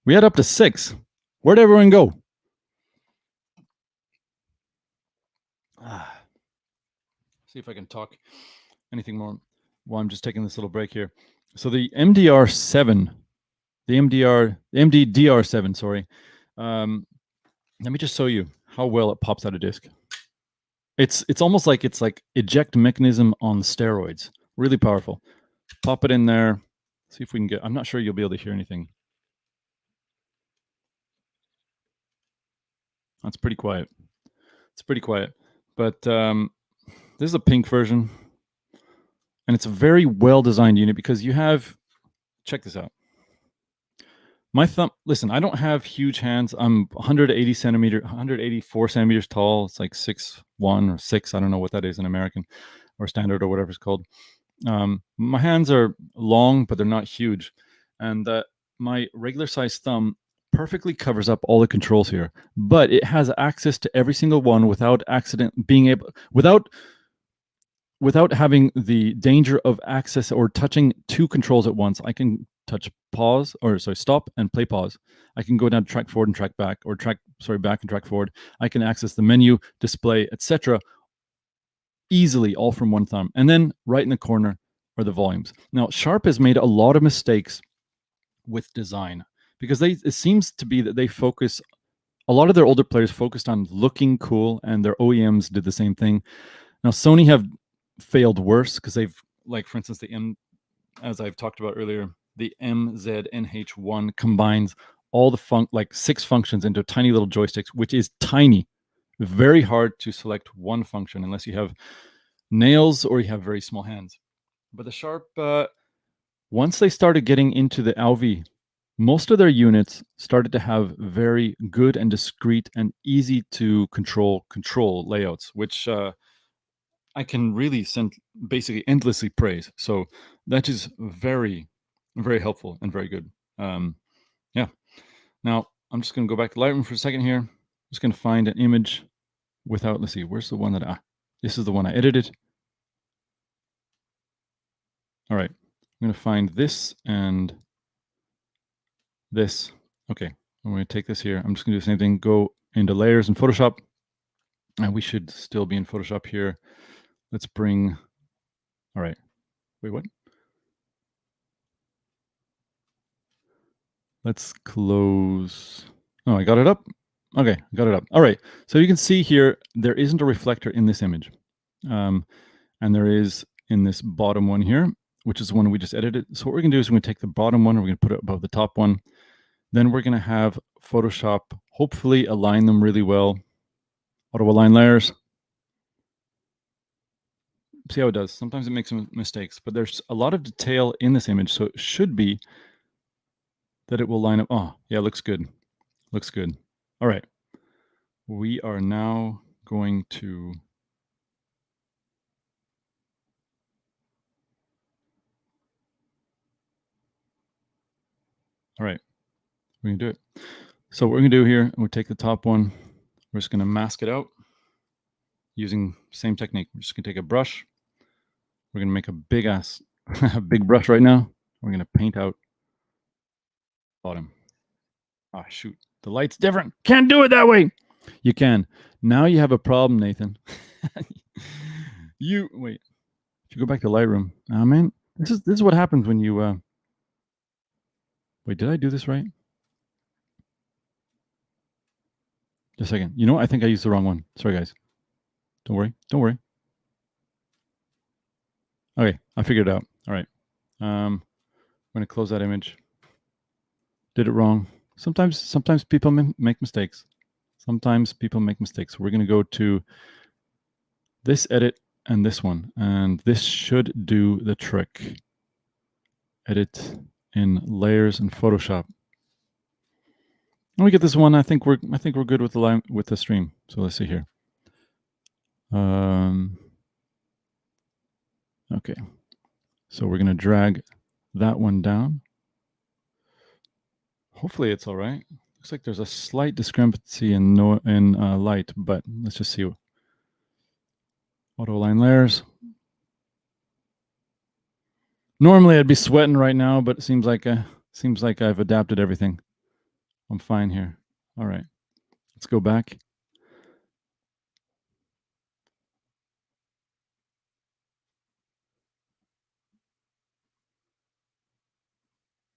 We had up to 6. Where'd everyone go? See if I can talk anything more while I'm just taking this little break here. So the MD-R7, the MD-DR7, sorry. Let me just show you how well it pops out of disc. It's almost like it's like eject mechanism on steroids. Really powerful. Pop it in there. See if we can get. I'm not sure you'll be able to hear anything. That's pretty quiet. It's pretty quiet. But this is a pink version, and it's a very well designed unit because you have. Check this out. My thumb. Listen, I don't have huge hands. I'm 184 centimeters tall. It's like 6'1" or 6. I don't know what that is in American or standard or whatever it's called. My hands are long, but they're not huge, and my regular size thumb perfectly covers up all the controls here. But it has access to every single one without having the danger of access or touching 2 controls at once. I can touch stop and play pause. I can go down to track forward and track back, or back and track forward. I can access the menu, display, etc. easily, all from 1 thumb. And then right in the corner are the volumes. Now, Sharp has made a lot of mistakes with design because it seems to be that a lot of their older players focused on looking cool, and their OEMs did the same thing. Now, Sony have failed worse because they've, like, for instance, as I've talked about earlier, the MZ-NH1 combines all the 6 functions into tiny little joysticks, which is tiny. Very hard to select one function unless you have nails or you have very small hands. But the Sharp, once they started getting into the Auvi, most of their units started to have very good and discrete and easy to control layouts, which I can really basically endlessly praise. So that is very, very helpful and very good. Yeah. Now I'm just going to go back to Lightroom for a second here. I'm just going to find an image without. Let's see. Where's the one that this is the one I edited. All right. I'm going to find this and this. Okay. I'm going to take this here. I'm just going to do the same thing. Go into layers in Photoshop. And we should still be in Photoshop here. Let's bring. All right. Wait, what? let's close. Oh, I got it up. Okay, got it up. All right. So you can see here, there isn't a reflector in this image. And there is in this bottom one here, which is the one we just edited. So what we're going to do is we're going to take the bottom one, we're going to put it above the top one. Then we're going to have Photoshop hopefully align them really well. Auto align layers. See how it does. Sometimes it makes some mistakes, but there's a lot of detail in this image, so it should be that it will line up. Oh, yeah, looks good. Looks good. All right. We are now going to... All right. We're going to do it. So what we're going to do here, we'll take the top one. We're just going to mask it out using same technique. We're just going to take a brush. We're going to make a big ass, a big brush right now. We're going to paint out bottom. Ah, shoot. The light's different. Can't do it that way. You can. Now you have a problem, Nathan. Wait. If you go back to Lightroom, oh man, this is what happens when you wait, did I do this right? Just a second. You know what? I think I used the wrong one. Sorry guys. Don't worry. Don't worry. Okay, I figured it out. All right. I'm gonna close that image. Did it wrong. Sometimes people make mistakes. Sometimes people make mistakes. We're gonna go to this edit and this one, and this should do the trick. Edit in layers in Photoshop. When we get this one, I think we're good with the stream. So let's see here. Okay, so we're gonna drag that one down. Hopefully it's all right. Looks like there's a slight discrepancy in light, but let's just see. Auto align layers. Normally I'd be sweating right now, but it seems like I've adapted everything. I'm fine here. All right, let's go back.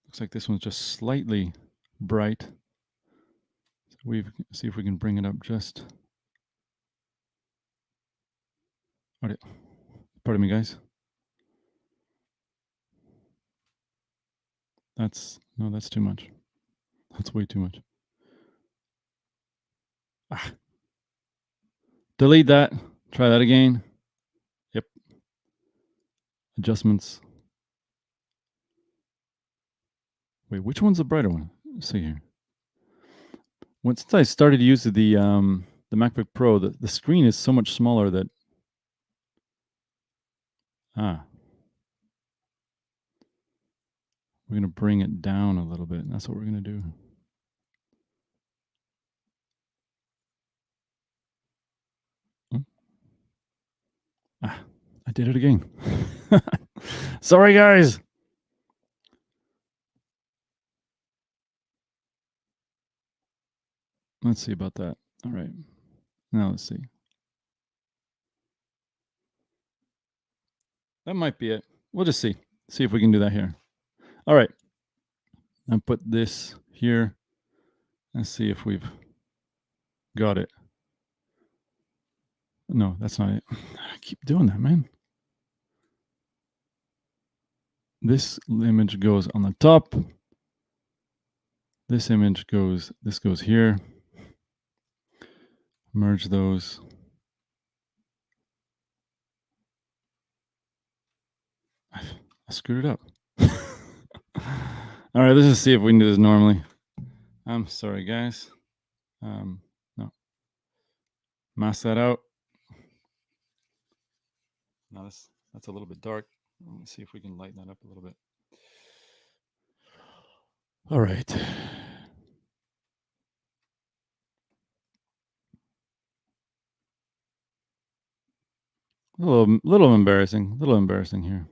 Looks like this one's just slightly bright. So see if we can bring it up just. All right. Pardon me, guys. That's too much. That's way too much. Ah. Delete that. Try that again. Yep. Adjustments. Wait, which one's the brighter one? Let's see here. Since I started to use the MacBook Pro, the screen is so much smaller that we're gonna bring it down a little bit. That's what we're gonna do. I did it again. Sorry, guys. Let's see about that. All right. Now let's see. That might be it. We'll just see. See if we can do that here. All right. I'll put this here and see if we've got it. No, that's not it. I keep doing that, man. This image goes on the top. This image goes here. Merge those. I screwed it up. All right, let's just see if we can do this normally. I'm sorry, guys. No. Mask that out. Now that's a little bit dark. Let me see if we can lighten that up a little bit. All right. A little embarrassing. A little embarrassing here.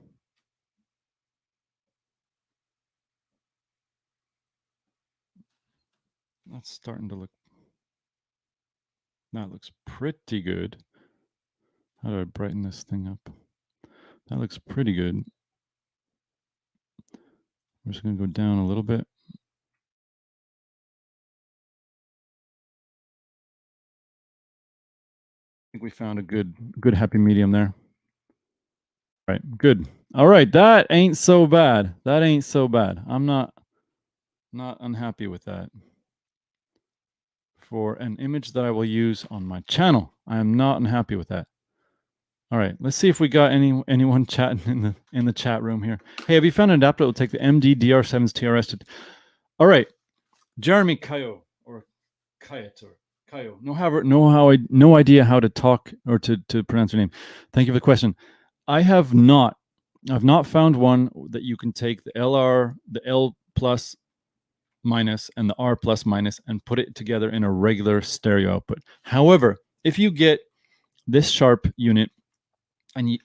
That's starting to look. That looks pretty good. How do I brighten this thing up? That looks pretty good. I'm just going to go down a little bit. think we found a good happy medium there. All right, good. All right, that ain't so bad. That ain't so bad. I'm not unhappy with that. For an image that I will use on my channel, I am not unhappy with that. All right, let's see if we got anyone chatting in the chat room here. Hey, have you found an adapter that will take the MD-DR7's TRS to? All right, Jeremy Kayo or Kayator. Kayo. No idea how to talk or to pronounce your name. Thank you for the question. I've not found one that you can take the LR, the L plus minus, and the R plus minus and put it together in a regular stereo output. However, if you get this Sharp unit and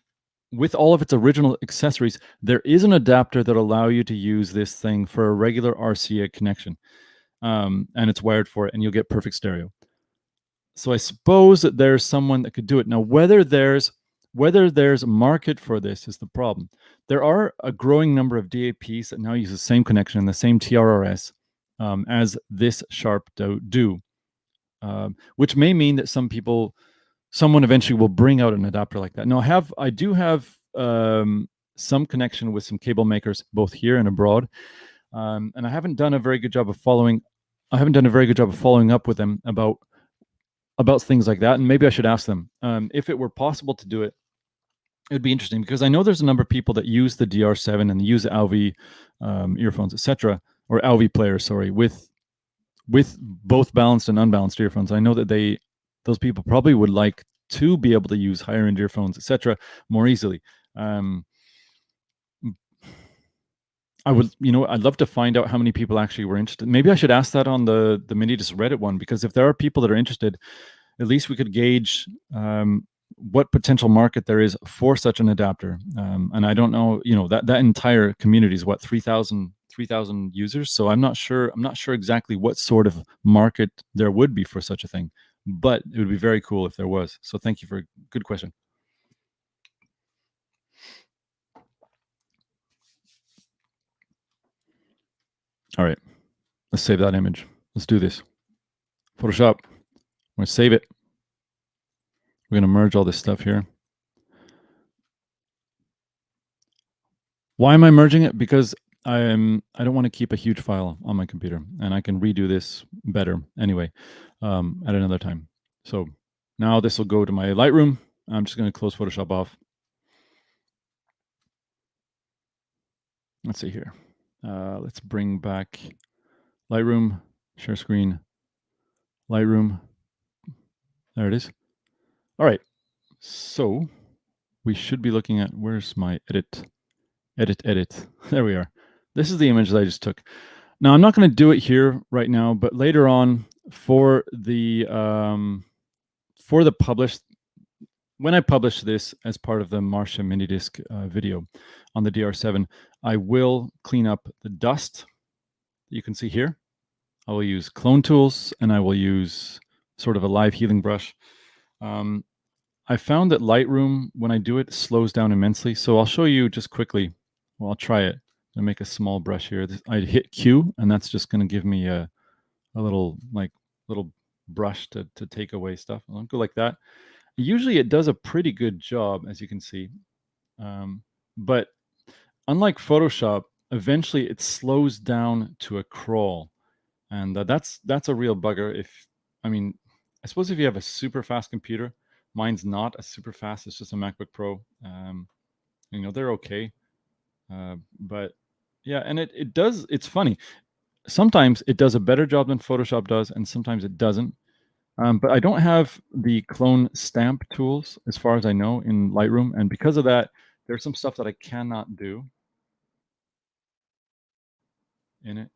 with all of its original accessories, there is an adapter that allow you to use this thing for a regular RCA connection, and it's wired for it, and you'll get perfect stereo. So I suppose that there's someone that could do it. Now, whether there's a market for this is the problem. There are a growing number of DAPs that now use the same connection and the same TRRS as this Sharp do, which may mean that someone eventually will bring out an adapter like that. Now, I do have some connection with some cable makers, both here and abroad, and I haven't done a very good job of following up with them about things like that. And maybe I should ask them if it were possible to do it. It would be interesting because I know there's a number of people that use the DR7 and use the Auvi earphones, etc., or Auvi players, sorry, with both balanced and unbalanced earphones. I know that those people probably would like to be able to use higher end earphones, etc., more easily. I'd love to find out how many people actually were interested. Maybe I should ask that on the Minidisc Reddit one, because if there are people that are interested, at least we could gauge what potential market there is for such an adapter. And I don't know, that entire community is what, 3,000 users. So I'm not sure exactly what sort of market there would be for such a thing, but it would be very cool if there was. So thank you for a good question. All right, let's save that image. Let's do this. Photoshop, I'm gonna save it. We're gonna merge all this stuff here. Why am I merging it? Because I don't want to keep a huge file on my computer, and I can redo this better anyway at another time. So now this will go to my Lightroom. I'm just going to close Photoshop off. Let's see here. Let's bring back Lightroom, share screen, Lightroom. There it is. All right. So we should be looking at, where's my edit. There we are. This is the image that I just took. Now I'm not going to do it here right now, but later on for the published, when I publish this as part of the Marche Minidisc video on the DR7, I will clean up the dust that you can see here. I will use clone tools, and I will use sort of a live healing brush. I found that Lightroom, when I do it, slows down immensely. So I'll show you just quickly. Well, I'll try it. I make a small brush here. I hit Q, and that's just going to give me a little brush to take away stuff. I'll go like that. Usually it does a pretty good job, as you can see. But unlike Photoshop, eventually it slows down to a crawl. And that's a real bugger. I suppose if you have a super fast computer, mine's not a super fast, it's just a MacBook Pro. They're okay. But yeah, and it's funny. Sometimes it does a better job than Photoshop does, and sometimes it doesn't. But I don't have the clone stamp tools, as far as I know, in Lightroom. And because of that, there's some stuff that I cannot do in it.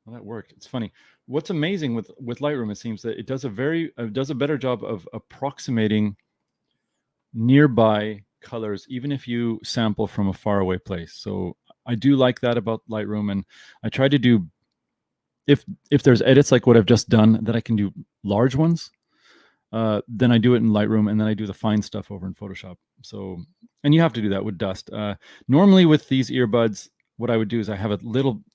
Well, that worked. It's funny. What's amazing with Lightroom, it seems that it does a better job of approximating nearby colors, even if you sample from a faraway place. So I do like that about Lightroom, and I try to do, if there's edits like what I've just done that I can do large ones, then I do it in Lightroom, and then I do the fine stuff over in Photoshop. So, and you have to do that with dust. Normally with these earbuds, what I would do is I have a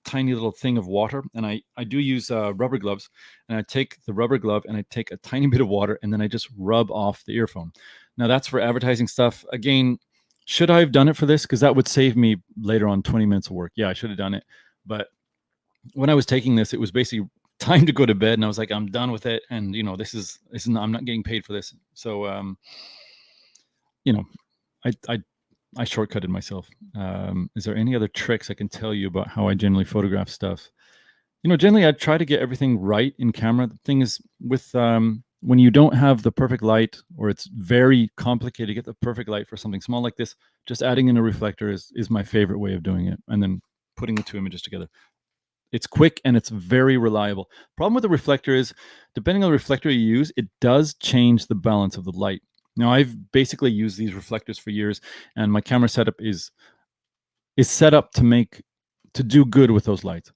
tiny little thing of water, and I do use rubber gloves, and I take the rubber glove and I take a tiny bit of water, and then I just rub off the earphone. Now that's for advertising stuff. Again, should I have done it for this? Because that would save me later on 20 minutes of work. Yeah, I should have done it. But when I was taking this, it was basically time to go to bed, and I was like, I'm done with it. And this is not, I'm not getting paid for this. So I shortcutted myself. Is there any other tricks I can tell you about how I generally photograph stuff? Generally I try to get everything right in camera. The thing is with when you don't have the perfect light, or it's very complicated to get the perfect light for something small like this, just adding in a reflector is my favorite way of doing it, and then putting the two images together. It's quick and it's very reliable. Problem with the reflector is, depending on the reflector you use, it does change the balance of the light. Now, I've basically used these reflectors for years, and my camera setup is set up to do good with those lights,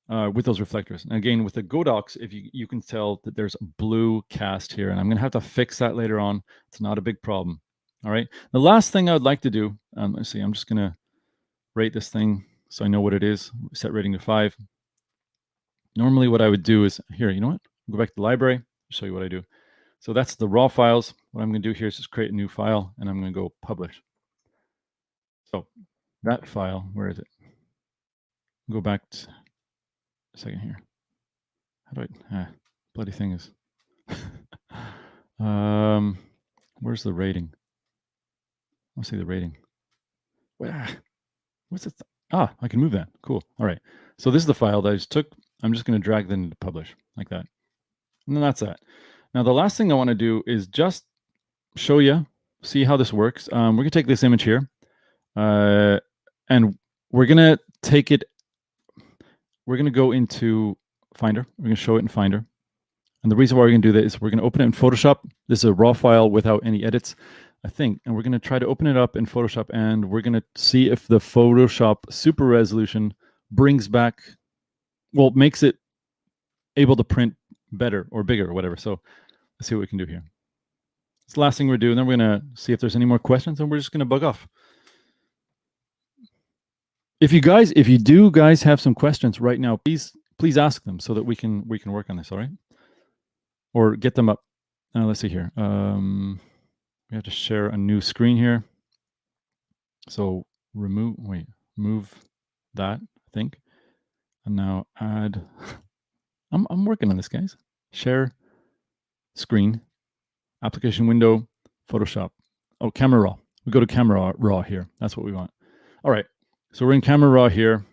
with those reflectors. And again, with the Godox, if you can tell that there's a blue cast here, and I'm going to have to fix that later on. It's not a big problem. All right. The last thing I would like to do, let's see, I'm just going to rate this thing so I know what it is. Set rating to 5. Normally what I would do is, here, you know what? Go back to the library, show you what I do. So that's the raw files. What I'm going to do here is just create a new file, and I'm going to go publish. So that file, where is it? Go back a second here. How do I, bloody thing is. Where's the rating? Let's see the rating. What's it? I can move that. Cool. All right. So this is the file that I just took. I'm just going to drag that into publish like that. And then that's that. Now, the last thing I want to do is just show you, see how this works. We're going to take this image here, and we're going to take it. We're going to go into Finder. We're going to show it in Finder. And the reason why we're going to do that is we're going to open it in Photoshop. This is a raw file without any edits, I think. And we're going to try to open it up in Photoshop, and we're going to see if the Photoshop super resolution brings back, well, makes it able to print better or bigger or whatever. So let's see what we can do here. It's the last thing we're doing. Then we're going to see if there's any more questions, and we're just going to bug off. If you do guys have some questions right now, please ask them so that we can work on this. All right, or get them up. Let's see here. We have to share a new screen here. So move that, I think, and now add. I'm working on this, guys. Share screen, application window, Photoshop. Oh, camera raw. We go to camera raw here. That's what we want. All right. So we're in camera raw here.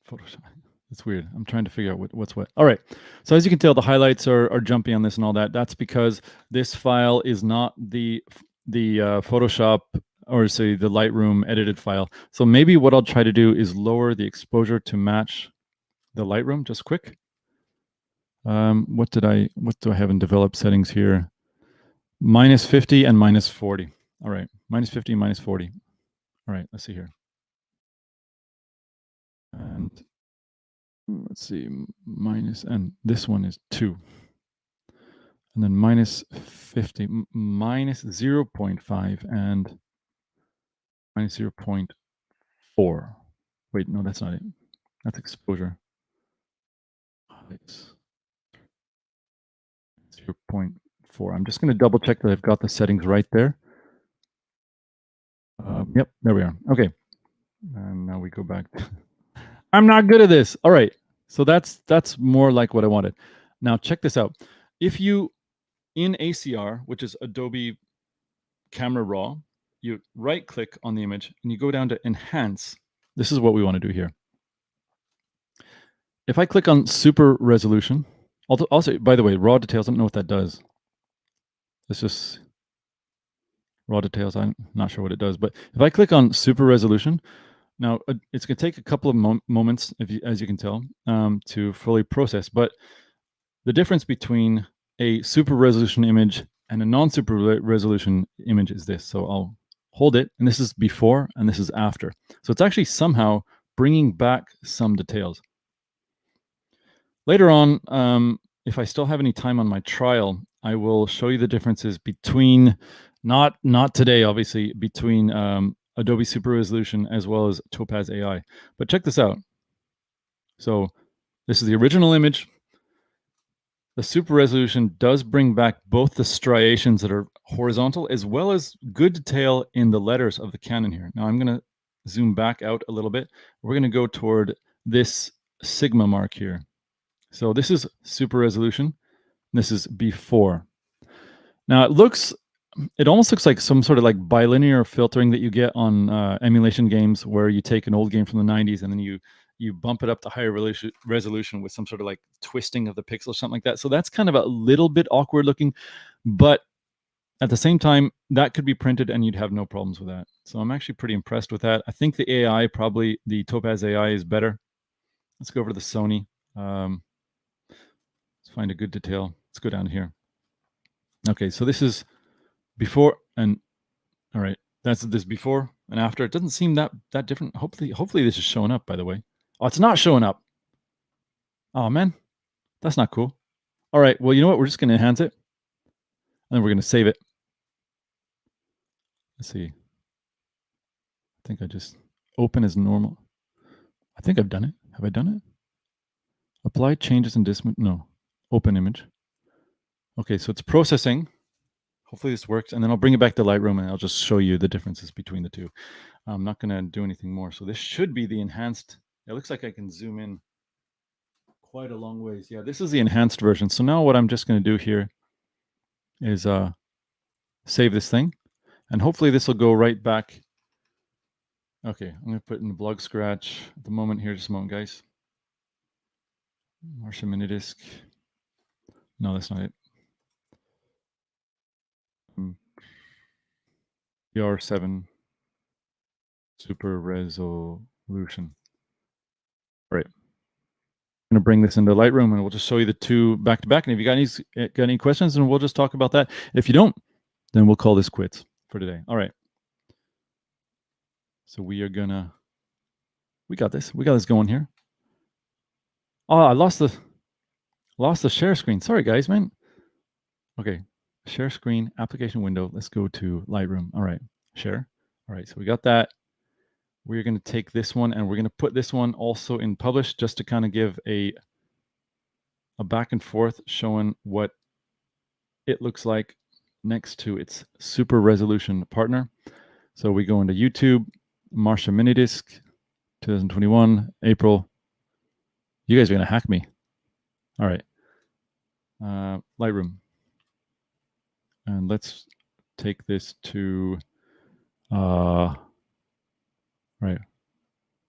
Photoshop. It's weird. I'm trying to figure out what's what. All right. So as you can tell, the highlights are jumpy on this and all that. That's because this file is not the Photoshop, or say the Lightroom edited file. So maybe what I'll try to do is lower the exposure to match the Lightroom just quick. What do I have in developed settings here? -50 and -40. All right, -50, -40. All right, let's see here. And let's see, and this one is 2. And then -50, -0.5 and -0.4. Wait, no, that's not it. That's exposure. It's 0.4. I'm just going to double check that I've got the settings right there. Yep, there we are. Okay. And now we go back. I'm not good at this. All right. So that's more like what I wanted. Now check this out. If you, in ACR, which is Adobe Camera Raw, you right click on the image and you go down to enhance. This is what we want to do here. If I click on super resolution, also, by the way, raw details, I don't know what that does. It's just raw details. I'm not sure what it does, but if I click on super resolution, now it's going to take a couple of moments, as you can tell, to fully process. But the difference between a super resolution image and a non-super resolution image is this. So I'll hold it, and this is before, and this is after. So it's actually somehow bringing back some details. Later on, if I still have any time on my trial, I will show you the differences between, not today, obviously, between Adobe Super Resolution as well as Topaz AI. But check this out. So this is the original image. The Super Resolution does bring back both the striations that are horizontal as well as good detail in the letters of the Canon here. Now I'm going to zoom back out a little bit. We're going to go toward this Sigma mark here. So this is Super Resolution. This is before. Now it almost looks like some sort of like bilinear filtering that you get on emulation games, where you take an old game from the 90s and then you bump it up to higher resolution with some sort of like twisting of the pixel or something like that. So that's kind of a little bit awkward looking, but at the same time, that could be printed and you'd have no problems with that. So I'm actually pretty impressed with that. I think the AI, probably the Topaz AI, is better. Let's go over to the Sony. Let's find a good detail. Let's go down here. Okay, so this is before and all right. That's this before and after. It doesn't seem that different. Hopefully this is showing up, by the way. Oh, it's not showing up. Oh man, that's not cool. All right, well, you know what? We're just going to enhance it, and then we're going to save it. Let's see. I think I just open as normal. I think I've done it. Have I done it? Apply changes in this. No. Open image. Okay, so it's processing. Hopefully this works, and then I'll bring it back to Lightroom, and I'll just show you the differences between the two. I'm not going to do anything more. So this should be the enhanced. It looks like I can zoom in quite a long ways. Yeah, this is the enhanced version. So now what I'm just going to do here is save this thing, and hopefully this will go right back. Okay, I'm going to put in the blog scratch at the moment here. Just a moment, guys. Marche Minidisc. No, that's not it. MD-DR7 Super Resolution. All right. I'm going to bring this into Lightroom, and we'll just show you the two back to back. And if you got any questions, then we'll just talk about that. If you don't, then we'll call this quits for today. All right. So we got this. We got this going here. Oh, I lost the share screen. Sorry, guys, man. Okay, share screen, application window. Let's go to Lightroom. All right, share. All right, so we got that. We're going to take this one and we're going to put this one also in publish, just to kind of give a back and forth showing what it looks like next to its super resolution partner. So we go into YouTube, Marche Minidisc, 2021, April. You guys are going to hack me. All right. Lightroom. And let's take this to, right,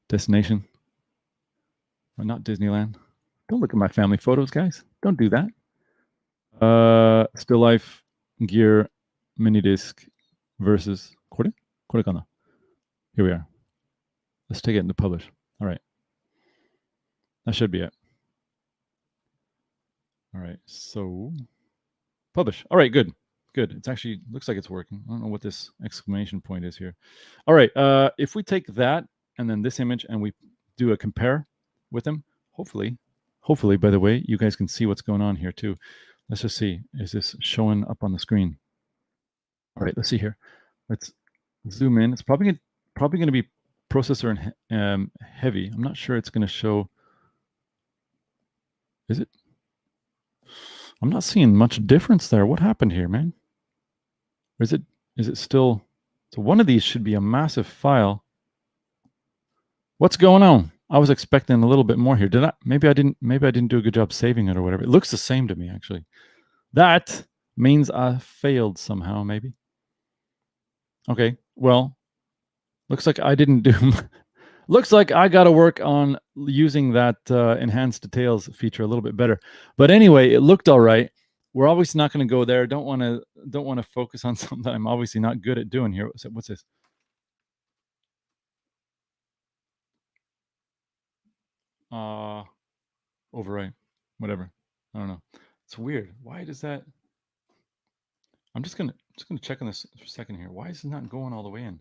destination. Well, not Disneyland. Don't look at my family photos, guys. Don't do that. Still life, gear, Minidisc versus, here we are. Let's take it into publish. All right. That should be it. All right, so publish. All right, good. Good. It's actually looks like it's working. I don't know what this exclamation point is here. All right, if we take that and then this image and we do a compare with them, hopefully, by the way, you guys can see what's going on here too. Let's just see. Is this showing up on the screen? All right, let's see here. Let's zoom in. It's probably going to be processor and heavy. I'm not sure it's going to show. Is it? I'm not seeing much difference there. What happened here, man? Or is it still? So one of these should be a massive file. What's going on? I was expecting a little bit more here. Maybe I didn't do a good job saving it or whatever. It looks the same to me, actually. That means I failed somehow, maybe. Okay, well, looks like I didn't do. Looks like I got to work on using that enhanced details feature a little bit better. But anyway, it looked all right. We're obviously not going to go there. Don't want to focus on something that I'm obviously not good at doing here. What's this? Overwrite, whatever. I don't know. It's weird. Why does that? I'm just gonna check on this for a second here. Why is it not going all the way in?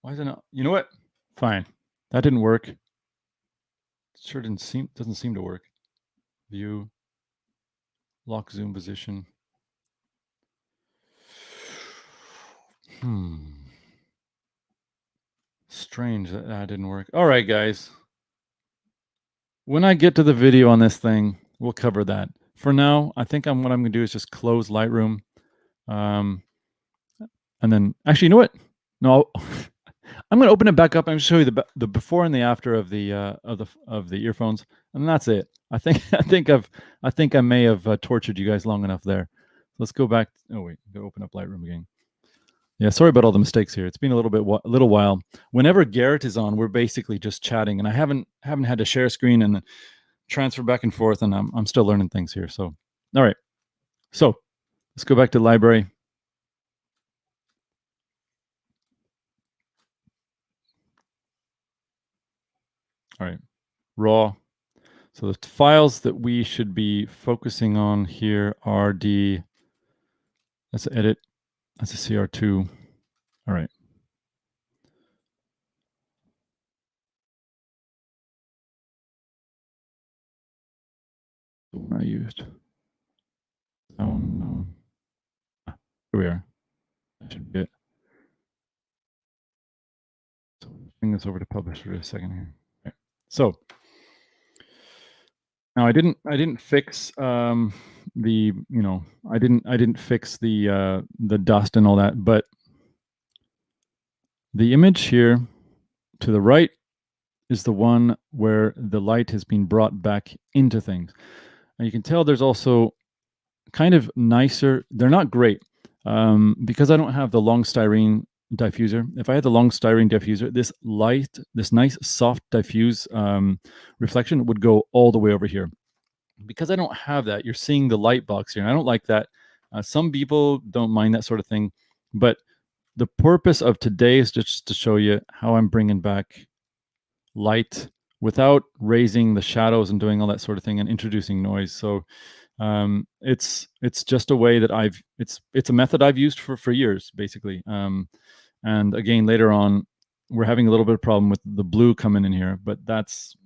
Why is it not? You know what? Fine. That didn't work. It sure doesn't seem to work. View, lock zoom position. Strange that that didn't work. All right, guys. When I get to the video on this thing, we'll cover that. For now, I think what I'm going to do is just close Lightroom. And then, actually, you know what? No, I'm going to open it back up and show you the before and the after of the earphones, and that's it. I think I may have tortured you guys long enough there. Let's go back. Oh wait, go open up Lightroom again. Yeah, sorry about all the mistakes here. It's been a little while. Whenever Garrett is on, we're basically just chatting, and I haven't had to share a screen and transfer back and forth, and I'm still learning things here. So, all right. So let's go back to library. All right, raw. So the files that we should be focusing on here are let's edit. That's a CR2. All right. The one I used. Here we are. That should be it. So bring this over to publish for a second here. Okay. So now I didn't fix I didn't fix the dust and all that, but the image here to the right is the one where the light has been brought back into things. And you can tell there's also kind of nicer, they're not great, because I don't have the long styrene diffuser. If I had the long styrene diffuser, this nice soft diffuse reflection would go all the way over here. Because I don't have that, you're seeing the light box here, and I don't like that. Some people don't mind that sort of thing, but the purpose of today is just to show you how I'm bringing back light without raising the shadows and doing all that sort of thing and introducing noise. So it's just a way that it's a method I've used for years, basically. And again, later on, we're having a little bit of problem with the blue coming in here, but that's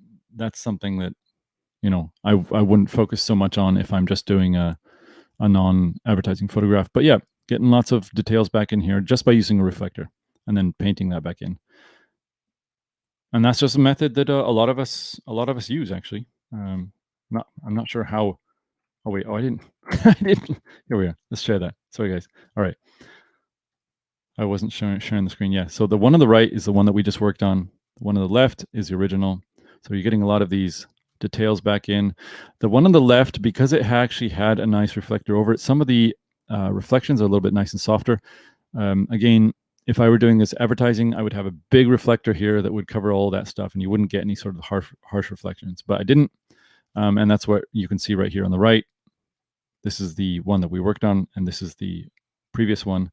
something that, you know, I wouldn't focus so much on if I'm just doing a non-advertising photograph. But yeah, getting lots of details back in here just by using a reflector and then painting that back in. And that's just a method that a lot of us use, actually. I'm not sure how. Oh wait, I didn't. I didn't. Here we are. Let's share that. Sorry, guys. All right. I wasn't sharing the screen. Yeah. So the one on the right is the one that we just worked on. The one on the left is the original. So you're getting a lot of these details back in. The one on the left, because it actually had a nice reflector over it, some of the reflections are a little bit nice and softer. Again, if I were doing this advertising, I would have a big reflector here that would cover all that stuff, and you wouldn't get any sort of harsh reflections. But I didn't, and that's what you can see right here on the right. This is the one that we worked on, and this is the previous one.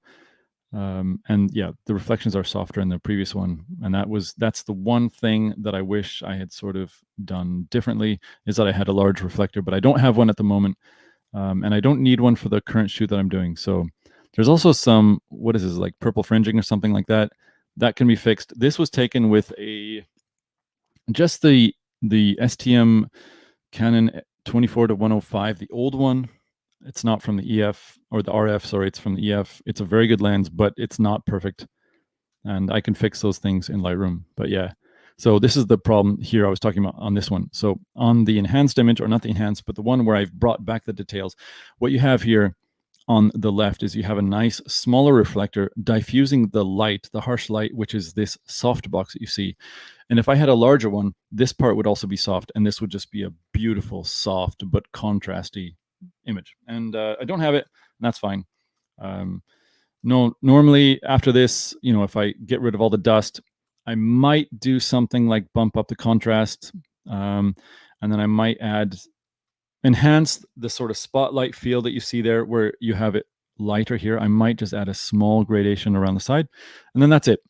And yeah, the reflections are softer in the previous one, and that's the one thing that I wish I had sort of done differently, is that I had a large reflector, but I don't have one at the moment, and I don't need one for the current shoot that I'm doing. So there's also some, what is this, like purple fringing or something like that, that can be fixed. This was taken with just the STM Canon 24-105, the old one. It's not from the EF or the RF, sorry, it's from the EF. It's a very good lens, but it's not perfect. And I can fix those things in Lightroom. But yeah, so this is the problem here I was talking about on this one. So on the enhanced image, or not the enhanced, but the one where I've brought back the details, what you have here on the left is you have a nice smaller reflector diffusing the light, the harsh light, which is this soft box that you see. And if I had a larger one, this part would also be soft, and this would just be a beautiful, soft, but contrasty image. And I don't have it, and that's fine. No, normally after this, you know, if I get rid of all the dust, I might do something like bump up the contrast, and then I might enhance the sort of spotlight feel that you see there, where you have it lighter here. I might just add a small gradation around the side, and then that's it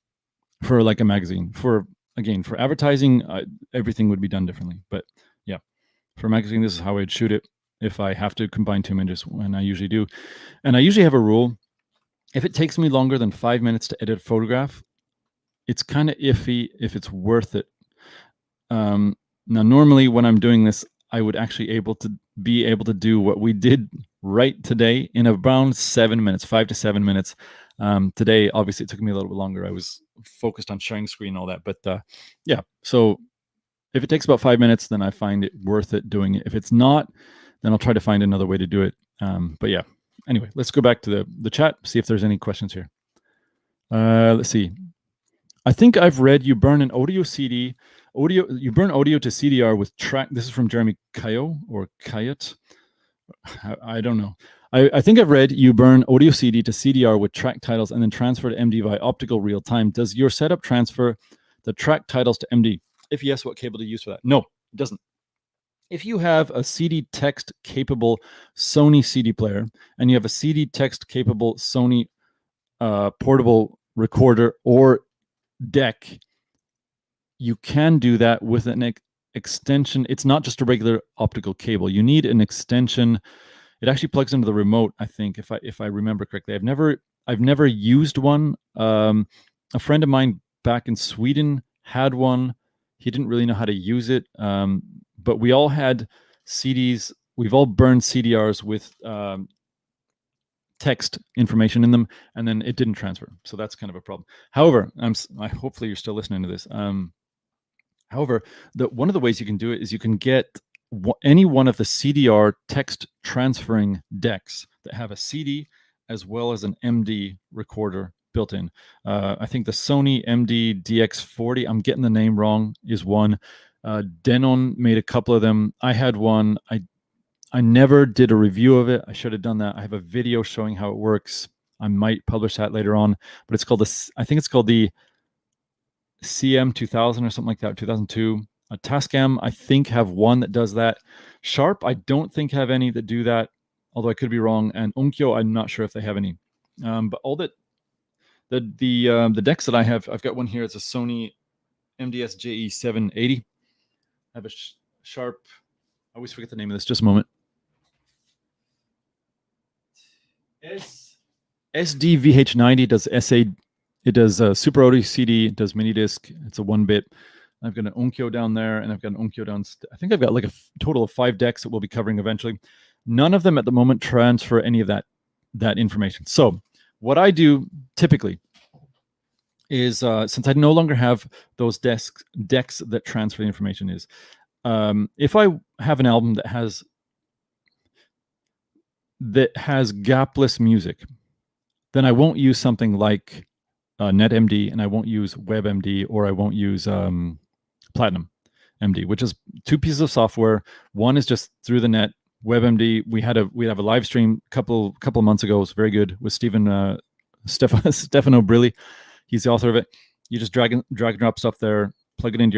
for like a magazine. For advertising, everything would be done differently. But yeah, for magazine, this is how I'd shoot it if I have to combine two images, and I usually do. And I usually have a rule: if it takes me longer than 5 minutes to edit a photograph, it's kind of iffy if it's worth it. Now, normally when I'm doing this, I would actually be able to do what we did right today in around 7 minutes, 5 to 7 minutes. Today, obviously, it took me a little bit longer. I was focused on sharing screen and all that. But yeah, so if it takes about 5 minutes, then I find it worth it doing it. If it's not, then I'll try to find another way to do it. But yeah, anyway, let's go back to the chat, see if there's any questions here. Let's see. I think I've read you burn an audio CD, you burn audio to CDR with track. This is from Jeremy Kayo or Kayat. I don't know. I think I've read you burn audio CD to CDR with track titles and then transfer to MD via optical real time. Does your setup transfer the track titles to MD? If yes, what cable do you use for that? No, it doesn't. If you have a CD text capable Sony CD player and you have a CD text capable Sony portable recorder or deck, you can do that with an extension. It's not just a regular optical cable. You need an extension. It actually plugs into the remote, I think, if I remember correctly. I've never used one. A friend of mine back in Sweden had one. He didn't really know how to use it, but we all had CDs. We've all burned CDRs with text information in them, and then it didn't transfer. So that's kind of a problem. However, hopefully you're still listening to this. However, one of the ways you can do it is you can get any one of the CDR text transferring decks that have a CD as well as an MD recorder built in. I think the Sony MD-DR7, I'm getting the name wrong, is one. Denon made a couple of them. I had one. I never did a review of it. I should have done that. I have a video showing how it works. I might publish that later on, but it's called I think it's called the CM 2000 or something like that, 2002. Tascam, I think, have one that does that. Sharp, I don't think have any that do that, although I could be wrong. And Onkyo, I'm not sure if they have any. But all that, the decks that I have, I've got one here. It's a Sony MDS-JE780. I have a Sharp. I always forget the name of this. Just a moment. SDVH90 does SA. It does Super Audio CD. It does Minidisc. It's a 1-bit. I've got an Onkyo down there, and I've got an Onkyo down. I think I've got like a total of 5 decks that we'll be covering eventually. None of them at the moment transfer any of that information. So what I do typically is, since I no longer have those decks that transfer the information, is if I have an album that has gapless music, then I won't use something like NetMD, and I won't use WebMD, or I won't use Platinum MD, which is 2 pieces of software. One is just through the net. WebMD, we have a live stream couple of months ago. It was very good with Stefano Brilli. He's the author of it. You just drag and drop stuff there, plug it into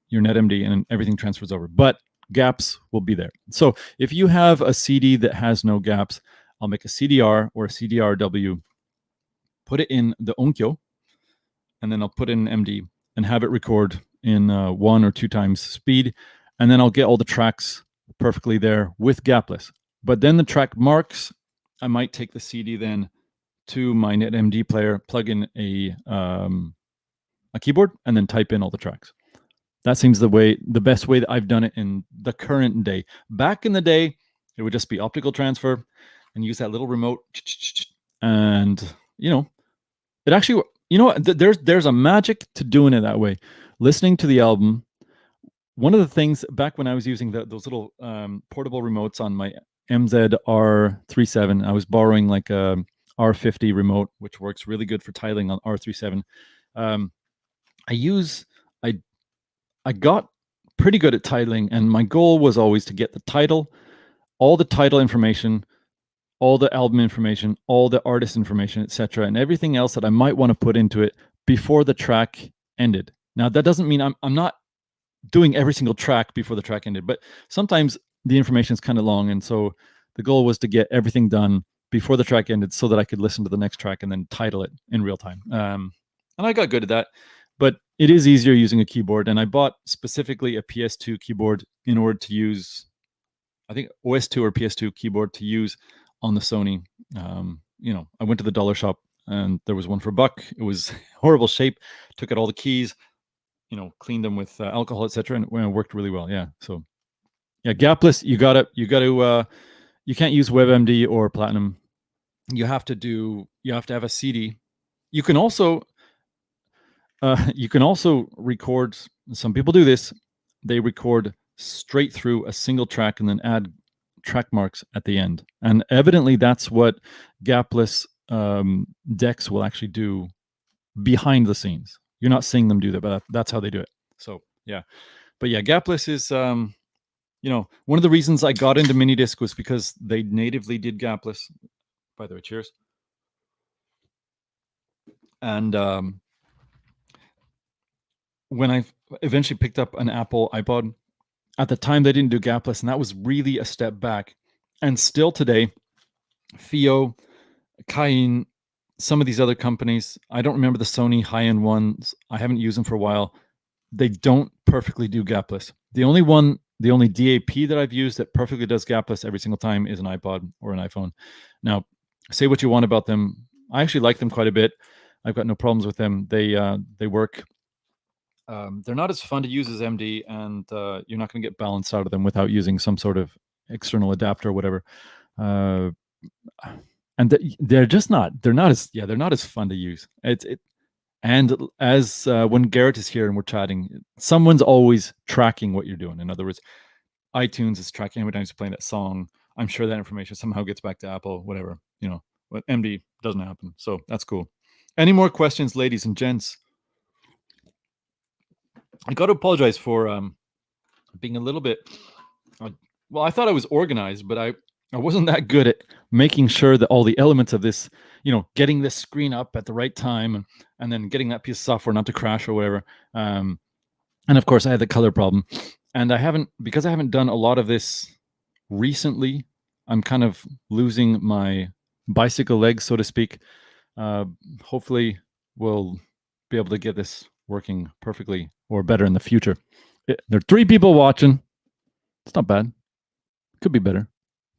your NetMD, and everything transfers over. But gaps will be there. So if you have a CD that has no gaps, I'll make a CDR or a CDRW, put it in the Onkyo, and then I'll put in MD and have it record in 1 or 2 times speed, and then I'll get all the tracks perfectly there with gapless. But then the track marks, I might take the CD then to my NetMD player, plug in a keyboard, and then type in all the tracks. That seems the best way that I've done it in the current day. Back in the day, it would just be optical transfer and use that little remote, and it actually, there's a magic to doing it that way. Listening to the album, one of the things back when I was using those little portable remotes on my MZ-R37, I was borrowing like a R50 remote, which works really good for titling on R37. I got pretty good at titling, and my goal was always to get the title, all the title information, all the album information, all the artist information, etc., and everything else that I might want to put into it before the track ended. Now, that doesn't mean I'm not doing every single track before the track ended, but sometimes the information is kind of long, and so the goal was to get everything done before the track ended so that I could listen to the next track and then title it in real time. And I got good at that, but it is easier using a keyboard, and I bought specifically a PS2 keyboard in order to use, I think, OS2 or PS2 keyboard to use on the Sony. I went to the dollar shop and there was one for $1. It was horrible shape. Took out all the keys, cleaned them with alcohol, etc., and it worked really well. Yeah. So, yeah, gapless. You can't use WebMD or Platinum. You have to have a CD You can also record. Some people do this. They record straight through a single track and then add track marks at the end. And evidently, that's what gapless decks will actually do behind the scenes. You're not seeing them do that, but that's how they do it. So yeah, but yeah, gapless is one of the reasons I got into Minidisc was because they natively did gapless. By the way, cheers. And when I eventually picked up an Apple iPod, at the time they didn't do gapless, and that was really a step back. And still today, Fio, Cayenne, some of these other companies, I don't remember the Sony high-end ones. I haven't used them for a while. They don't perfectly do gapless. The only DAP that I've used that perfectly does gapless every single time is an iPod or an iPhone. Now, say what you want about them. I actually like them quite a bit. I've got no problems with them. They work. They're not as fun to use as MD, and you're not going to get balance out of them without using some sort of external adapter or whatever. And they're not as fun to use. And as when Garrett is here and we're chatting, someone's always tracking what you're doing. In other words, iTunes is tracking how many times you're playing that song. I'm sure that information somehow gets back to Apple, whatever, but MD doesn't happen. So that's cool. Any more questions, ladies and gents? I got to apologize for being a little bit, I thought I was organized, but I wasn't that good at making sure that all the elements of this, getting this screen up at the right time and then getting that piece of software not to crash or whatever. And of course I had the color problem, and because I haven't done a lot of this recently, I'm kind of losing my bicycle legs, so to speak. Hopefully we'll be able to get this working perfectly or better in the future. There are 3 people watching. It's not bad. Could be better.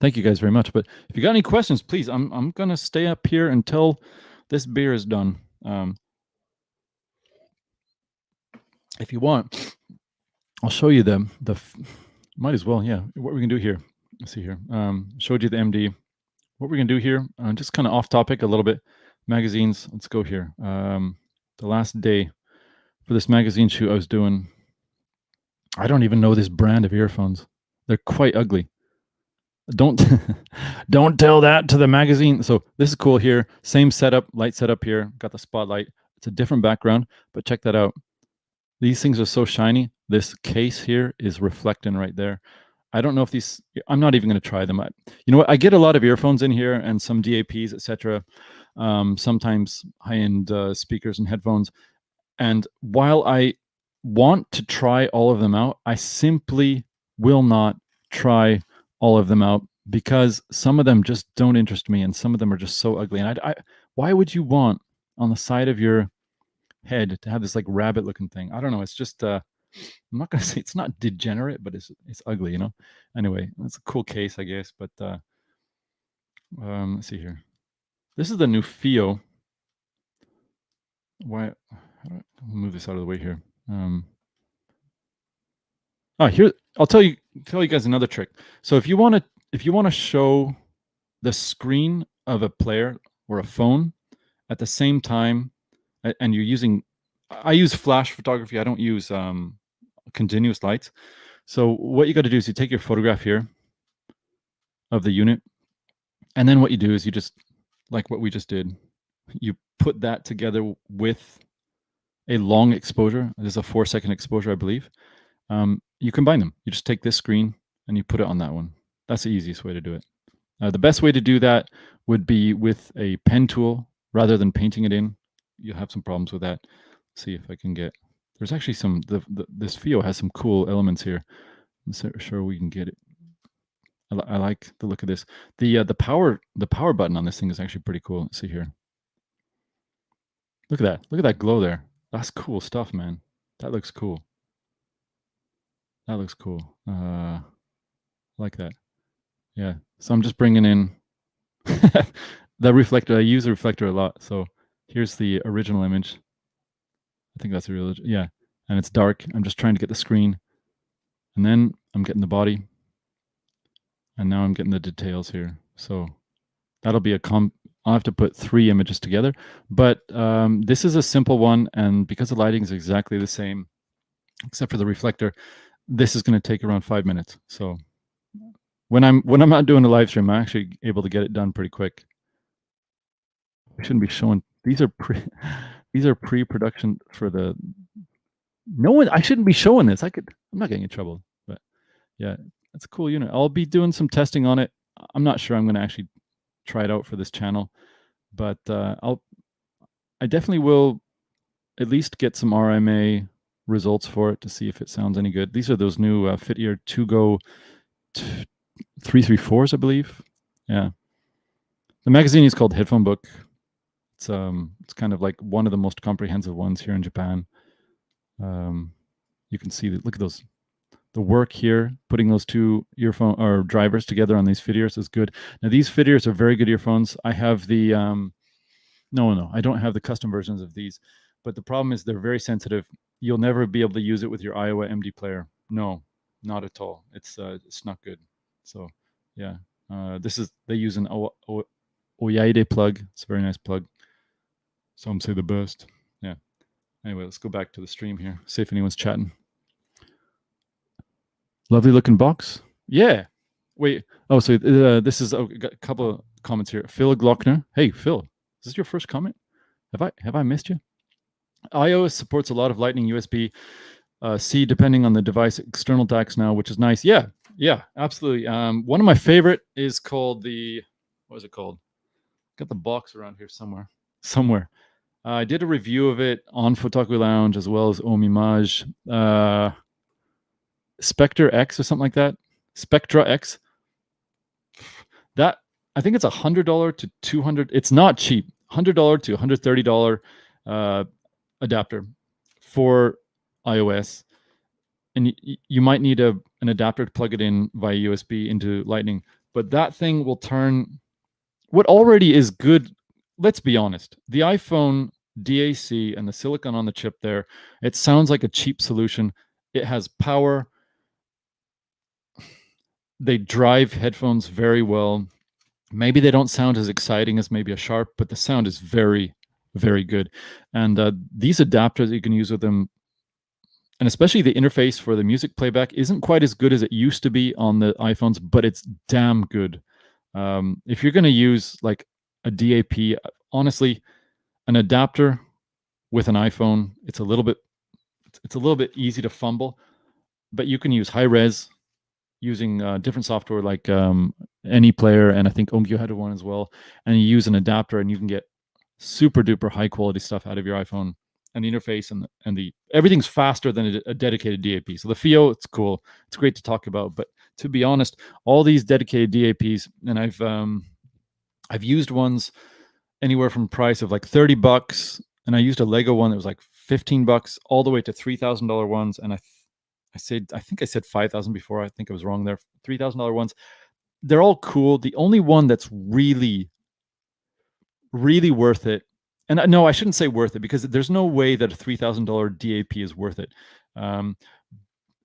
Thank you guys very much. But if you got any questions, please, I'm gonna stay up here until this beer is done. If you want, I'll show you the might as well, yeah. What we can do here. Let's see here. Showed you the MD. What we're gonna do here, just kind of off topic a little bit. Magazines. Let's go here. The last day for this magazine shoot I was doing. I don't even know this brand of earphones. They're quite ugly. Don't tell that to the magazine. So this is cool here. Same setup, light setup here. Got the spotlight. It's a different background, but check that out. These things are so shiny. This case here is reflecting right there. I don't know if these, I'm not even going to try them. You know what? I get a lot of earphones in here and some DAPs, etc. Sometimes high-end speakers and headphones. And while I want to try all of them out, I simply will not try all of them out because some of them just don't interest me and some of them are just so ugly. And why would you want on the side of your head to have this like rabbit looking thing? I don't know. It's just I'm not gonna say it's not degenerate, but it's ugly, Anyway, that's a cool case, I guess. But let's see here. This is the new Fio. I'll move this out of the way here. Here I'll tell you guys another trick. So if you want to show the screen of a player or a phone at the same time, and you're using, I use flash photography. I don't use continuous lights. So what you got to do is you take your photograph here of the unit, and then what you do is you just, like what we just did, you put that together with a long exposure. There's a 4-second exposure, I believe. You combine them. You just take this screen and you put it on that one. That's the easiest way to do it. The best way to do that would be with a pen tool rather than painting it in. You'll have some problems with that. Let's see if I can get. There's actually some. This Fio has some cool elements here. I'm sure we can get it. I like the look of this. The power button on this thing is actually pretty cool. Let's see here. Look at that. Look at that glow there. That's cool stuff, man. That looks cool. That looks cool. I like that. Yeah. So I'm just bringing in the reflector. I use the reflector a lot. So here's the original image. I think that's the real, yeah. And it's dark. I'm just trying to get the screen. And then I'm getting the body. And now I'm getting the details here. So that'll be I'll have to put 3 images together. But this is a simple one, and because the lighting is exactly the same, except for the reflector, this is going to take around 5 minutes. So when I'm not doing a live stream, I'm actually able to get it done pretty quick. I shouldn't be showing these are pre-production for the no one. I shouldn't be showing this. I'm not getting in trouble, but yeah, it's a cool unit. I'll be doing some testing on it. I'm not sure I'm going to actually try it out for this channel, but I definitely will at least get some RMA results for it to see if it sounds any good. These are those new Fitear 2Go 334s, I believe. Yeah. The magazine is called Headphone Book. It's kind of like one of the most comprehensive ones here in Japan. You can see that. Look at those. The work here, putting those 2 earphone or drivers together on these Fitears is good. Now these Fitears are very good earphones. I have the no, I don't have the custom versions of these, but the problem is they're very sensitive. You'll never be able to use it with your Iowa MD player. No, not at all. It's not good. So yeah, they use an Oyaide plug. It's a very nice plug. Some say the best. Yeah. Anyway, let's go back to the stream here. See if anyone's chatting. Lovely looking box. Yeah. Wait. Oh, so this is got a couple of comments here. Phil Glockner. Hey, Phil. Is this your first comment? Have I missed you? iOS supports a lot of Lightning USB C depending on the device external DACs now, which is nice. Yeah, absolutely. One of my favorite is called what is it called? Got the box around here somewhere. I did a review of it on Fauxtaku Lounge as well as Omimage. Spectre X or something like that. Spectra X. That I think it's $100 to $200. It's not cheap. $100 to $130 adapter for iOS, and you might need an adapter to plug it in via USB into Lightning. But that thing will turn what already is good. Let's be honest. The iPhone DAC and the silicon on the chip there, it sounds like a cheap solution. It has power. They drive headphones very well. Maybe they don't sound as exciting as maybe a Sharp, but the sound is very, very good. And these adapters you can use with them, and especially the interface for the music playback isn't quite as good as it used to be on the iPhones, but it's damn good. If you're going to use like a DAP, honestly, an adapter with an iPhone, it's a little bit easy to fumble, but you can use high res using different software like AnyPlayer, and I think Onkyo had one as well. And you use an adapter, and you can get super duper high quality stuff out of your iPhone. And the interface and the everything's faster than a dedicated DAP. So the FIO, it's cool. It's great to talk about. But to be honest, all these dedicated DAPs, and I've used ones anywhere from price of like $30, and I used a Lego one that was like $15, all the way to $3,000 ones. And I think I said 5,000 before. I think I was wrong there. $3,000 ones. They're all cool. The only one that's really, really worth it, and no, I shouldn't say worth it, because there's no way that a $3,000 DAP is worth it,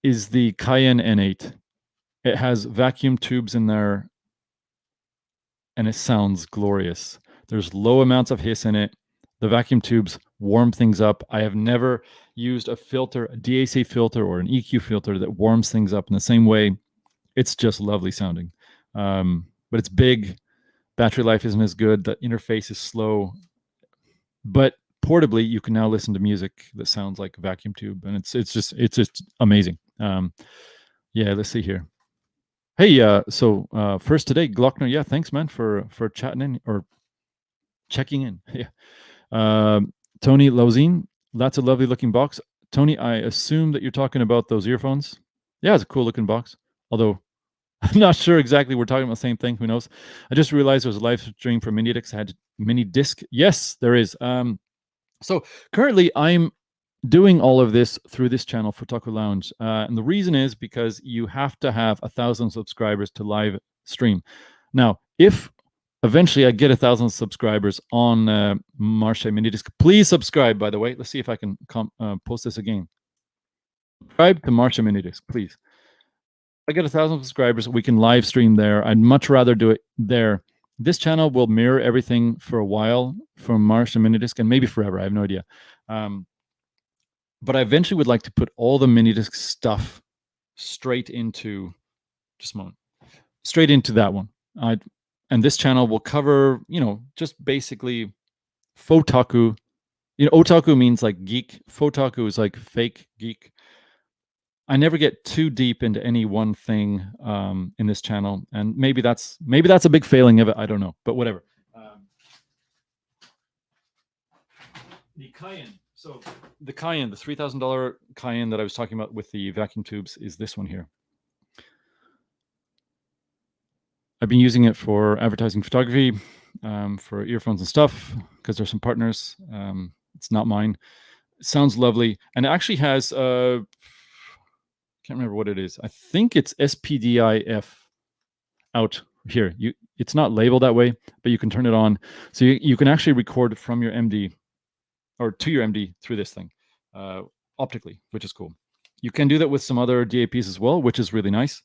is the Cayenne N8. It has vacuum tubes in there, and it sounds glorious. There's low amounts of hiss in it. The vacuum tubes warm things up. I have never used a filter, a DAC filter or an EQ filter that warms things up in the same way. It's just lovely sounding. But it's big. Battery life isn't as good. The interface is slow. But portably, you can now listen to music that sounds like a vacuum tube, and it's just amazing. Yeah, let's see here. Hey, so first today, Glockner. Yeah, thanks, man, for chatting in or checking in. Yeah. Tony Lauzine, that's a lovely looking box. Tony, I assume that you're talking about those earphones. Yeah, it's a cool looking box. Although I'm not sure exactly we're talking about the same thing. Who knows? I just realized there was a live stream for Minidisc. I had Minidisc. Yes, there is. So currently I'm doing all of this through this channel, Fauxtaku Lounge. And the reason is because you have to have 1,000 subscribers to live stream. Now, if eventually I get 1,000 subscribers on Marche Minidisc, please subscribe, by the way. Let's see if I can post this again. Subscribe to Marche Minidisc, please. I get 1,000 subscribers, we can live stream there. I'd much rather do it there This channel will mirror everything for a while from Marche Minidisc, and maybe forever. I have no idea. But I eventually would like to put all the Minidisc stuff straight into, just a moment, straight into that one. And this channel will cover, just basically Fauxtaku. Otaku means like geek. Fauxtaku is like fake geek. I never get too deep into any one thing in this channel, and maybe that's a big failing of it. I don't know, but whatever. The Cayenne. So the Cayenne, the $3,000 Cayenne that I was talking about with the vacuum tubes, is this one here. I've been using it for advertising photography, for earphones and stuff, because there's some partners. It's not mine. It sounds lovely, and it actually has can't remember what it is. I think it's SPDIF out here. It's not labeled that way, but you can turn it on, so you can actually record from your MD or to your MD through this thing optically, which is cool. You can do that with some other DAPs as well, which is really nice.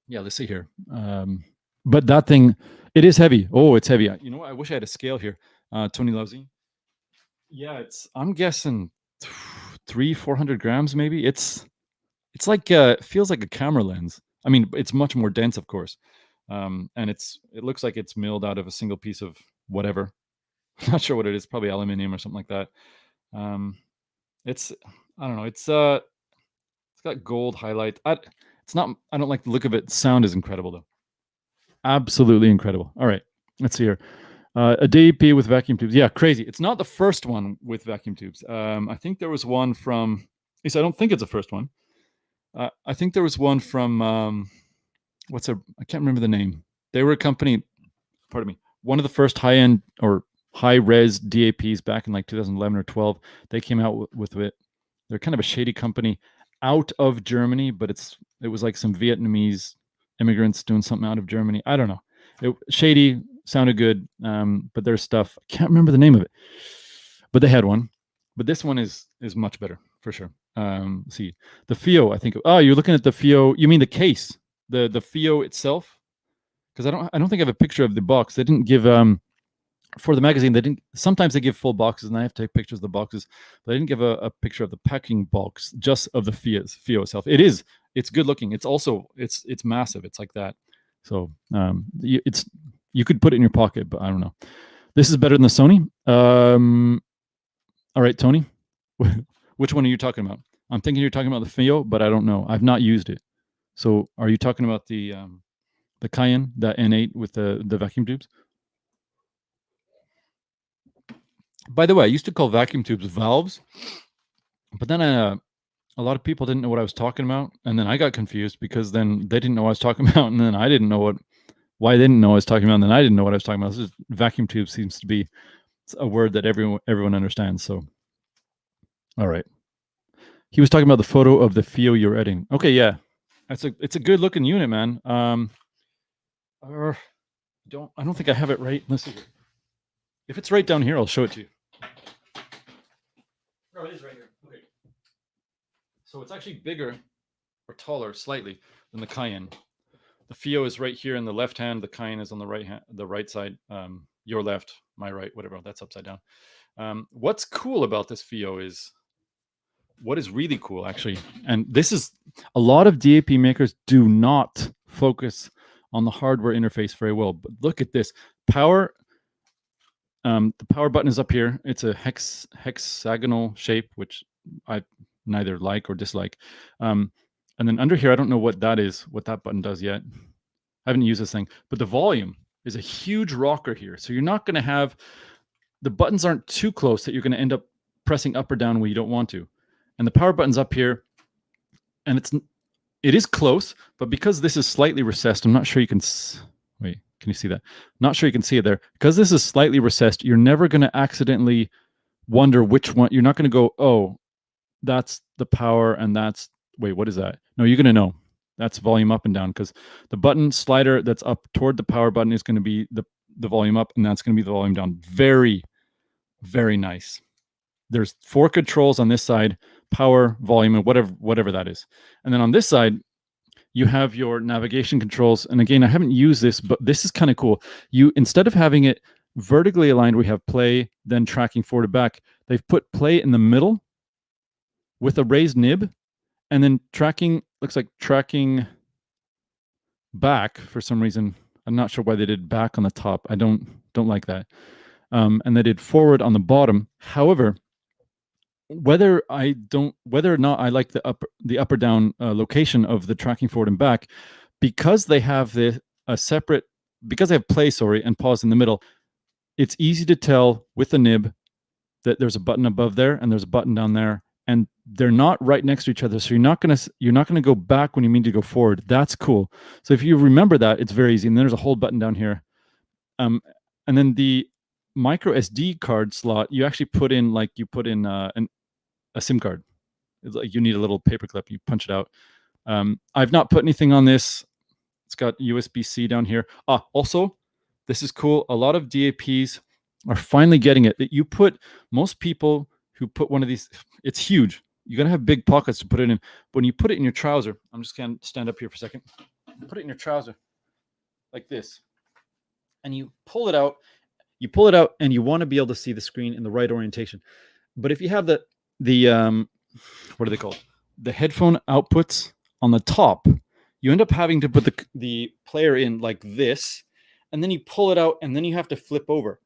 Yeah, let's see here. But that thing, it is heavy. Oh, it's heavy. You know what? I wish I had a scale here. Tony Lousy. Yeah, I'm guessing 300-400 grams maybe. It's like it feels like a camera lens. I mean, it's much more dense, of course. And it looks like it's milled out of a single piece of whatever. Not sure what it is, probably aluminum or something like that. I don't know. It's got gold highlight. I don't like the look of it. Sound is incredible though. Absolutely incredible. All right, let's see here. A DAP with vacuum tubes. Yeah, crazy. It's not the first one with vacuum tubes. I think there was one from, at least I don't think it's the first one. I think there was one from, I can't remember the name. They were a company, pardon me, one of the first high-end or high-res DAPs back in like 2011 or 12. They came out with it. They're kind of a shady company out of Germany, but it was like some Vietnamese immigrants doing something out of Germany. I don't know. Shady, sounded good, but their stuff, I can't remember the name of it. But they had one. But this one is much better for sure. See, the FIO, I think. Oh, you're looking at the FIO. You mean the case, the FIO itself? Because I don't think I have a picture of the box. They didn't give for the magazine. They didn't. Sometimes they give full boxes, and I have to take pictures of the boxes. But they didn't give a picture of the packing box, just of the FIO itself. It's good looking. It's also it's massive. It's like that. So you could put it in your pocket, but I don't know. This is better than the Sony. All right, Tony, which one are you talking about? I'm thinking you're talking about the FIO, but I don't know. I've not used it. So are you talking about the Cayenne, the N8 with the vacuum tubes? By the way, I used to call vacuum tubes valves, but then a lot of people didn't know what I was talking about, and then I got confused because then they didn't know what I was talking about, and then I didn't know why they didn't know what I was talking about, and then I didn't know what I was talking about. This is, vacuum tube seems to be a word that everyone understands. So, all right. He was talking about the photo of the FIO you're editing. Okay, yeah, it's a good looking unit, man. I don't think I have it right. Let's see. If it's right down here, I'll show it to you. Oh, it is right here. Okay. So it's actually bigger or taller slightly than the Cayenne. The FIO is right here in the left hand. The Cayenne is on the right side. Your left, my right, whatever. That's upside down. What's cool about this FIO is, what is really cool actually, and this is, a lot of DAP makers do not focus on the hardware interface very well. But look at this power. The power button is up here. It's a hexagonal shape, which I neither like or dislike. And then under here, I don't know what that is, what that button does yet. I haven't used this thing, but the volume is a huge rocker here. So you're not going to have, the buttons aren't too close that you're going to end up pressing up or down when you don't want to. And the power button's up here, and it is close, but because this is slightly recessed, I'm not sure you can, wait, can you see that? Not sure you can see it there. Because this is slightly recessed, you're never going to accidentally wonder which one. You're not going to go, oh, that's the power and that's, wait, what is that? No, you're going to know. That's volume up and down, because the button slider that's up toward the power button is going to be the volume up, and that's going to be the volume down. Very, very nice. There's 4 controls on this side, power, volume, and whatever that is. And then on this side, you have your navigation controls. And again, I haven't used this, but this is kind of cool. You, instead of having it vertically aligned, we have play, then tracking forward to back. They've put play in the middle with a raised nib, and then tracking, looks like tracking back for some reason. I'm not sure why they did back on the top. I don't like that. And they did forward on the bottom. However, whether or not I like the up or down location of the tracking forward and back, because they have because they have play, and pause in the middle, it's easy to tell with the nib that there's a button above there and there's a button down there, and they're not right next to each other. So you're not gonna go back when you mean to go forward. That's cool. So if you remember that, it's very easy. And then there's a hold button down here. And then the micro SD card slot, you actually put in a SIM card. It's like you need a little paper clip. You punch it out. I've not put anything on this. It's got USB-C down here. Also, this is cool. A lot of DAPs are finally getting it. Most people who put one of these, it's huge. You gotta have big pockets to put it in. But when you put it in your trouser, I'm just gonna stand up here for a second. Put it in your trouser like this, and you pull it out. You pull it out, and you want to be able to see the screen in the right orientation. But if you have the what are they called? The headphone outputs on the top, you end up having to put the player in like this, and then you pull it out, and then you have to flip over.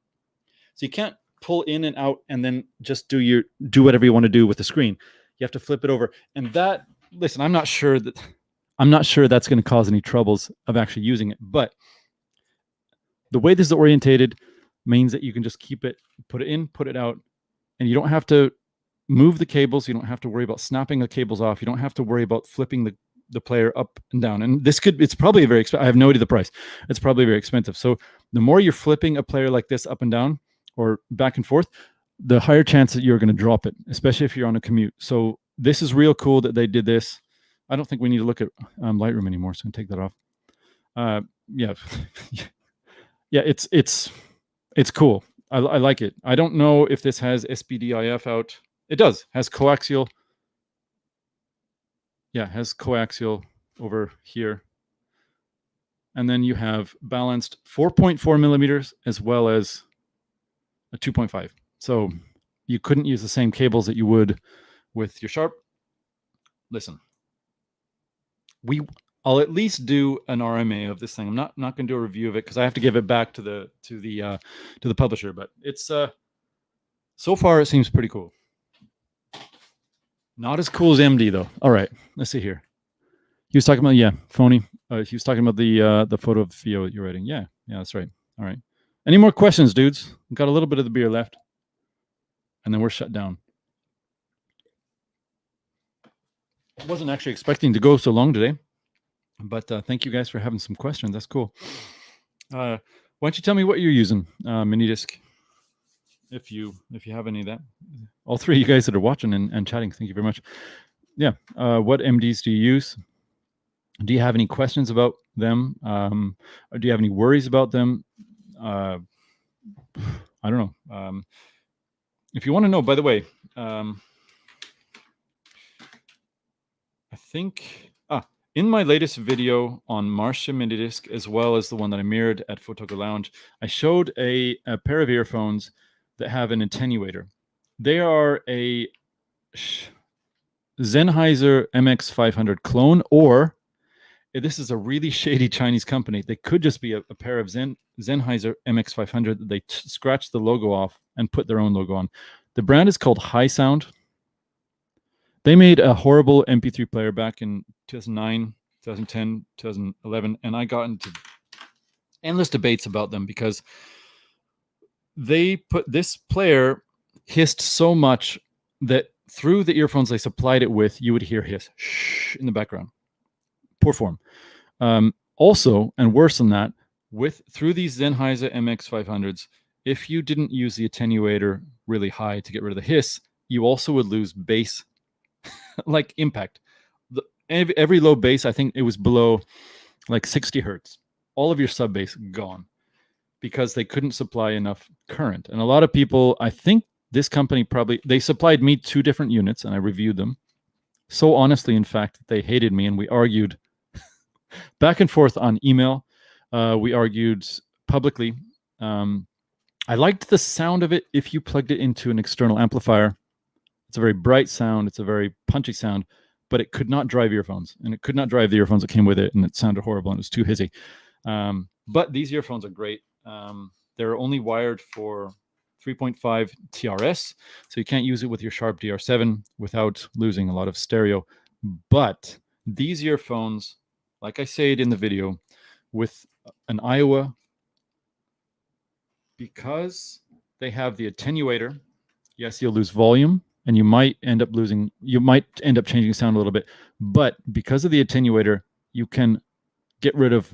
So you can't pull in and out and then just do whatever you want to do with the screen. You have to flip it over. And that, listen, I'm not sure that's going to cause any troubles of actually using it, but the way this is orientated means that you can just keep it, put it in, put it out, and you don't have to move the cables. You don't have to worry about snapping the cables off. You don't have to worry about flipping the player up and down. And it's probably very expensive. I have no idea the price. It's probably very expensive. So the more you're flipping a player like this up and down or back and forth, the higher chance that you're going to drop it, especially if you're on a commute. So this is real cool that they did this. I don't think we need to look at Lightroom anymore, so I'm going to take that off. Yeah. Yeah, it's cool. I like it. I don't know if this has SPDIF out. It does. Has coaxial. Yeah, has coaxial over here. And then you have balanced 4.4 millimeters as well as a 2.5. So you couldn't use the same cables that you would with your Sharp. Listen, I'll at least do an RMA of this thing. I'm not going to do a review of it because I have to give it back to the publisher. But it's so far it seems pretty cool. Not as cool as MD though. All right, let's see here. He was talking about phony. He was talking about the photo of Theo that you're writing. Yeah, that's right. All right. Any more questions, dudes? We've got a little bit of the beer left, and then we're shut down. I wasn't actually expecting to go so long today. But thank you guys for having some questions. That's cool. Why don't you tell me what you're using, Minidisc, if you have any of that. All three of you guys that are watching and chatting, thank you very much. Yeah. What MDs do you use? Do you have any questions about them? Or do you have any worries about them? I don't know. If you want to know, by the way, I think... in my latest video on Marche Minidisc, as well as the one that I mirrored at Fauxtaku Lounge, I showed a pair of earphones that have an attenuator. They are a Sennheiser MX500 clone, or this is a really shady Chinese company. They could just be a pair of Sennheiser MX500 that they scratched the logo off and put their own logo on. The brand is called High Sound. They made a horrible MP3 player back in 2009, 2010, 2011, and I got into endless debates about them because they put this player hissed so much that through the earphones they supplied it with, you would hear hiss shh in the background. Poor form. Also, and worse than that, through these Sennheiser MX500s, if you didn't use the attenuator really high to get rid of the hiss, you also would lose bass. Like impact. Every low bass, I think it was below like 60 hertz. All of your sub bass gone because they couldn't supply enough current. And a lot of people, I think this company they supplied me 2 different units and I reviewed them. So honestly, in fact, they hated me and we argued back and forth on email. We argued publicly. I liked the sound of it if you plugged it into an external amplifier. It's a very bright sound. It's a very punchy sound, but it could not drive earphones, and it could not drive the earphones that came with it, and it sounded horrible, and it was too hissy. But these earphones are great. They're only wired for 3.5 TRS, so you can't use it with your Sharp DR7 without losing a lot of stereo. But these earphones, like I said in the video, with an Iowa, because they have the attenuator, yes, you'll lose volume, and you might end up changing sound a little bit, but because of the attenuator, you can get rid of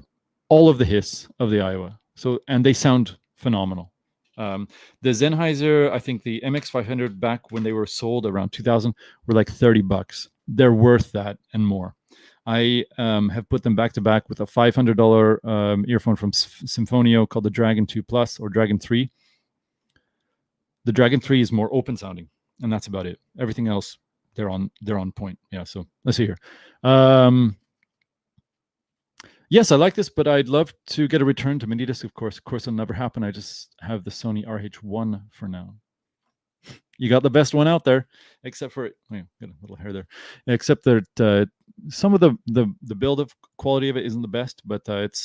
all of the hiss of the Iowa. So, and they sound phenomenal. The Sennheiser, I think the MX500 back when they were sold around 2000 were like $30. They're worth that and more. I have put them back to back with a $500 earphone from Symphonio called the Dragon 2 Plus or Dragon 3. The Dragon 3 is more open sounding, and that's about it. Everything else, they're on point. Yeah, so let's see here. Yes, I like this, but I'd love to get a return to Minidisc, of course. Of course, it'll never happen. I just have the Sony RH1 for now. You got the best one out there, except for, got a little hair there. Except that some of the build of quality of it isn't the best, but it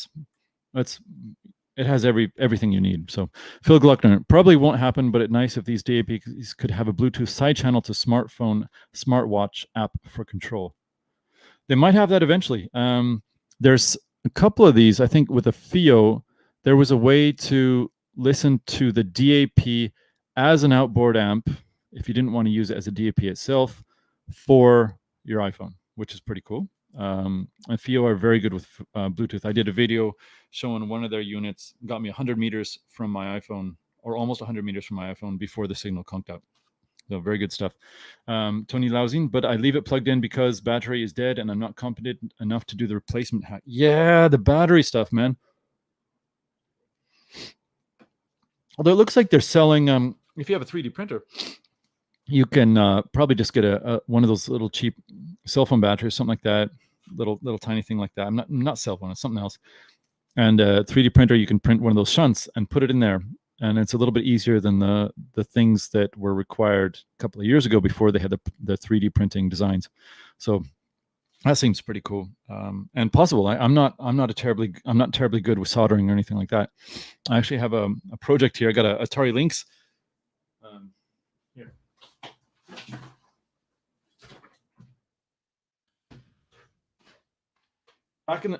has everything you need. So Phil Gluckner, probably won't happen, but it's nice if these DAPs could have a Bluetooth side channel to smartwatch app for control. They might have that eventually. There's a couple of these. I think with a FIO, there was a way to listen to the DAP as an outboard amp if you didn't want to use it as a DAP itself for your iPhone, which is pretty cool. And FIO are very good with Bluetooth. I did a video showing one of their units, got me 100 meters from my iPhone, or almost 100 meters from my iPhone before the signal conked out. So very good stuff. Tony Lauzin, but I leave it plugged in because battery is dead and I'm not competent enough to do the replacement hack. Yeah, the battery stuff, man. Although it looks like they're selling, if you have a 3D printer, you can probably just get one of those little cheap cell phone batteries, something like that, little tiny thing like that. I'm not cell phone, it's something else. And a 3D printer, you can print one of those shunts and put it in there. And it's a little bit easier than the things that were required a couple of years ago before they had the 3D printing designs. So that seems pretty cool and possible. I'm not terribly good with soldering or anything like that. I actually have a project here. I got a Atari Lynx. Here.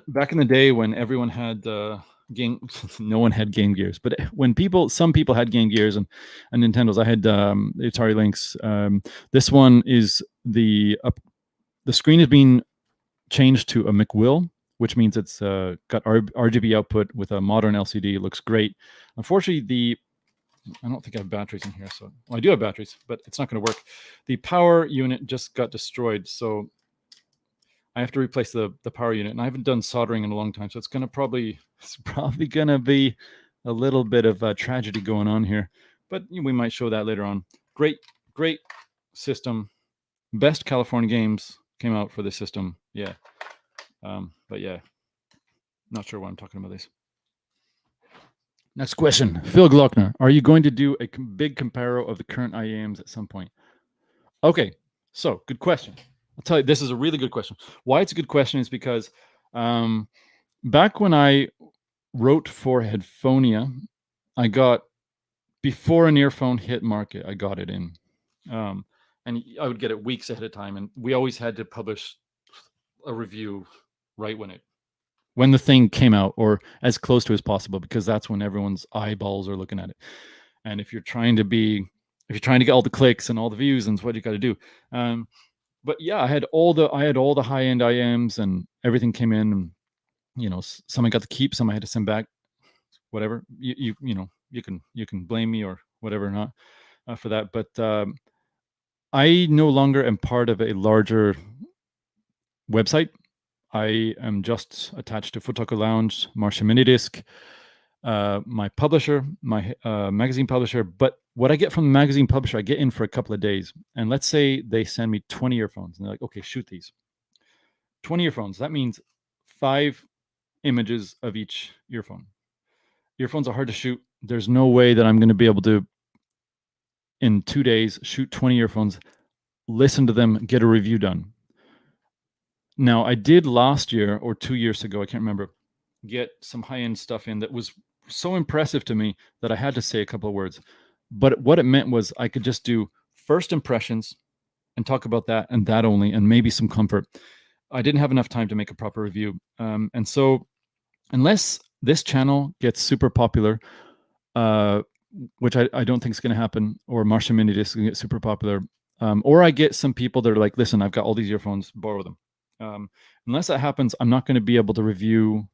Back in the day when everyone had game, no one had Game Gears, but when some people had Game Gears and Nintendos, I had the Atari Lynx. This one is the screen is being changed to a McWill, which means it's got RGB output with a modern LCD. It looks great. Unfortunately, I don't think I have batteries in here, so I do have batteries, but it's not going to work. The power unit just got destroyed, so I have to replace the power unit, and I haven't done soldering in a long time, so it's probably going to be a little bit of a tragedy going on here, but we might show that later on. Great system. Best California games came out for this system. Yeah. But yeah, not sure why I'm talking about this. Next question. Phil Glockner, are you going to do a big comparo of the current IAMs at some point? Okay, so good question. I'll tell you, this is a really good question. Why it's a good question is because back when I wrote for Headphonia, I got, before an earphone hit market, I got it in. And I would get it weeks ahead of time. And we always had to publish a review right when the thing came out, or as close to as possible, because that's when everyone's eyeballs are looking at it. And if you're trying to get all the clicks and all the views, and what you got to do. But yeah, I had all the high-end IMs, and everything came in, and some I got to keep, some I had to send back. Whatever, you can blame me or whatever, not for that. But I no longer am part of a larger website. I am just attached to Fauxtaku Lounge, Marche Minidisc, my publisher, my magazine publisher. But what I get from the magazine publisher, I get in for a couple of days. And let's say they send me 20 earphones, and they're like, okay, shoot these. 20 earphones. That means 5 images of each earphone. Earphones are hard to shoot. There's no way that I'm going to be able to, in 2 days, shoot 20 earphones, listen to them, get a review done. Now, I did last year or 2 years ago, I can't remember, get some high-end stuff in that was so impressive to me that I had to say a couple of words. But what it meant was I could just do first impressions and talk about that and that only, and maybe some comfort. I didn't have enough time to make a proper review. And so unless this channel gets super popular, which I don't think is going to happen, or Marche Minidisc is going to get super popular, or I get some people that are like, listen, I've got all these earphones, borrow them. Unless that happens, I'm not going to be able to review,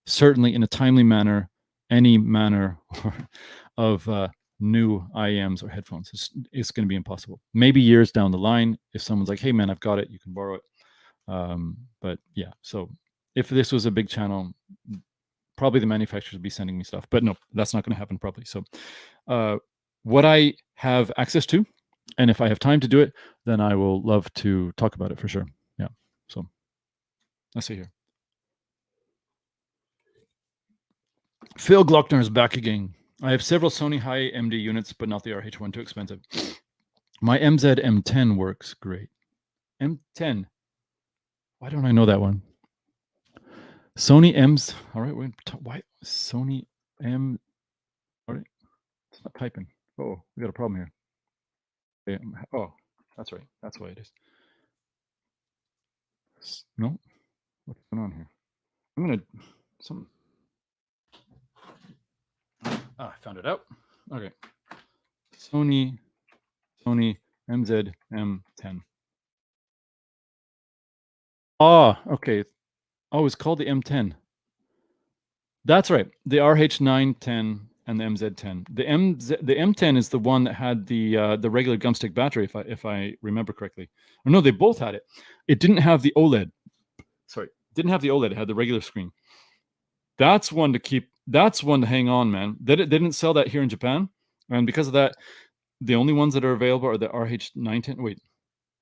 certainly in a timely manner, any manner of new IEMs or headphones. It's going to be impossible. Maybe years down the line, if someone's like, hey man, I've got it, you can borrow it. But yeah, so if this was a big channel, probably the manufacturers would be sending me stuff. But no, that's not going to happen probably. So what I have access to, and if I have time to do it, then I will love to talk about it for sure. Yeah. So let's see here. Phil Glockner is back again. I have several Sony high MD units, but not the RH1, too expensive. My MZ-M10 works great. M10. Why don't I know that one? Sony M's. All right, why Sony M? All right, it's not typing. Oh, we got a problem here. Okay, oh, that's right. That's why it is. No, what's going on here? I'm gonna some. I found it out. Okay, Sony MZ-M10. Ah, okay. Oh, it's called the M10. That's right. The RH910 and the MZ10. The M10 is the one that had the regular gumstick battery, if I remember correctly. Or no, they both had it. It didn't have the OLED. Sorry, didn't have the OLED. It had the regular screen. That's one to keep. That's one to hang on, man. They didn't sell that here in Japan, and because of that, the only ones that are available are the RH910. Wait,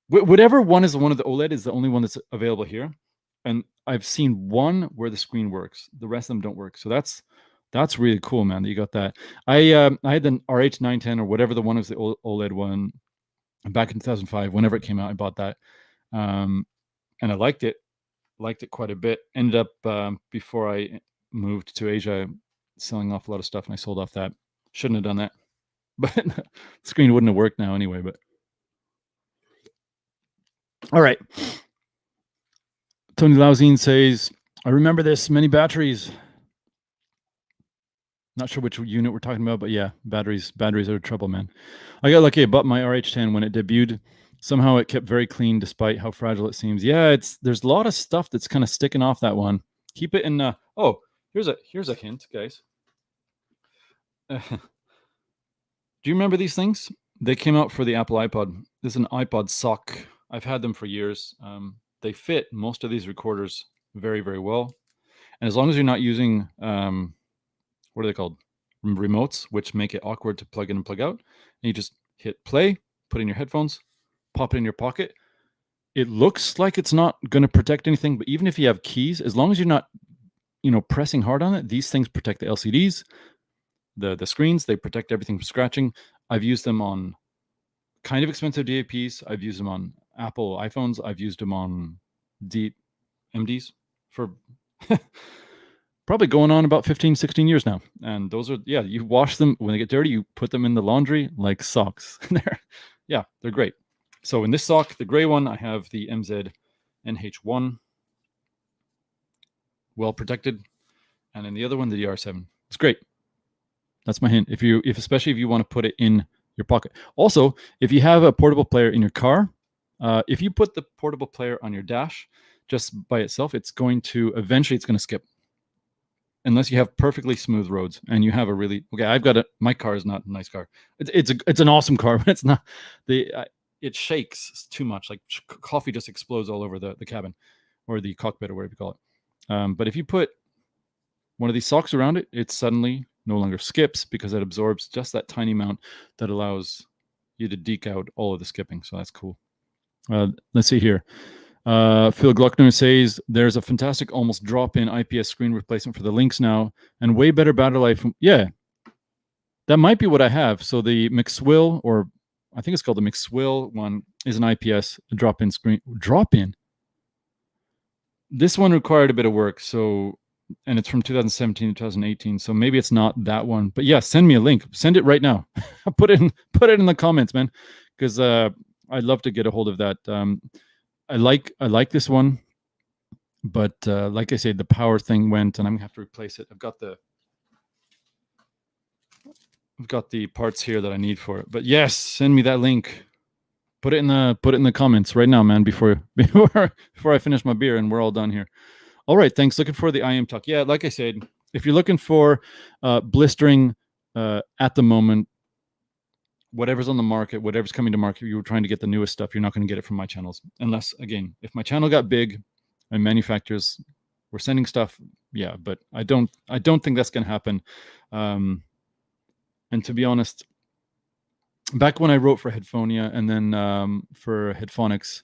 whatever one is the one of the OLED is the only one that's available here. And I've seen one where the screen works. The rest of them don't work. So that's really cool, man, that you got that. I had the RH910 or whatever the one was, the OLED one, back in 2005. Whenever it came out, I bought that, and I liked it quite a bit. Ended up before I moved to Asia, selling off a lot of stuff, and I sold off that. Shouldn't have done that, but the screen wouldn't have worked now anyway. But all right. Tony Lauzine says, I remember this, many batteries. Not sure which unit we're talking about, but yeah, batteries are trouble, man. I got lucky. I bought my RH10 when it debuted. Somehow it kept very clean despite how fragile it seems. Yeah, there's a lot of stuff that's kind of sticking off that one. Keep it in oh, here's a hint, guys. Do you remember these things? They came out for the Apple iPod. This is an iPod sock. I've had them for years. They fit most of these recorders very, very well. And as long as you're not using, what are they called? Remotes, which make it awkward to plug in and plug out. And you just hit play, put in your headphones, pop it in your pocket. It looks like it's not going to protect anything, but even if you have keys, as long as you're not, pressing hard on it, these things protect the LCDs, the screens, they protect everything from scratching. I've used them on kind of expensive DAPs. I've used them on Apple iPhones. I've used them on deep MDs for probably going on about 15, 16 years now. And those are, yeah, you wash them. When they get dirty, you put them in the laundry like socks. They're great. So in this sock, the gray one, I have the MZ-NH1, well protected. And in the other one, the DR7. It's great. That's my hint. Especially if you want to put it in your pocket. Also, if you have a portable player in your car, if you put the portable player on your dash just by itself, eventually it's going to skip. Unless you have perfectly smooth roads and you have a really, my car is not a nice car. It's an awesome car, but it's not, it shakes too much. Like coffee just explodes all over the cabin or the cockpit or whatever you call it. But if you put one of these socks around it, it suddenly no longer skips because it absorbs just that tiny amount that allows you to deke out all of the skipping. So that's cool. Let's see here. Phil Gluckner says there's a fantastic almost drop-in IPS screen replacement for the Lynx now, and way better battery life. Yeah, that might be what I have. So the McSwill, or I think it's called the McSwill one, is an IPS drop-in screen. Drop-in. This one required a bit of work, so, and it's from 2017 to 2018, so maybe it's not that one. But yeah, send me a link. Send it right now. put it in the comments, man, because I'd love to get a hold of that. I like this one, but like I said, the power thing went, and I'm gonna have to replace it. I've got the parts here that I need for it. But yes, send me that link. Put it in the comments right now, man, before I finish my beer and we're all done here. All right, thanks. Looking for the IM Talk. Yeah, like I said, if you're looking for blistering at the moment, whatever's on the market, whatever's coming to market, you were trying to get the newest stuff, you're not going to get it from my channels. Unless, again, if my channel got big and manufacturers were sending stuff, yeah, but I don't think that's going to happen. And to be honest, back when I wrote for Headphonia and then for Headphonics,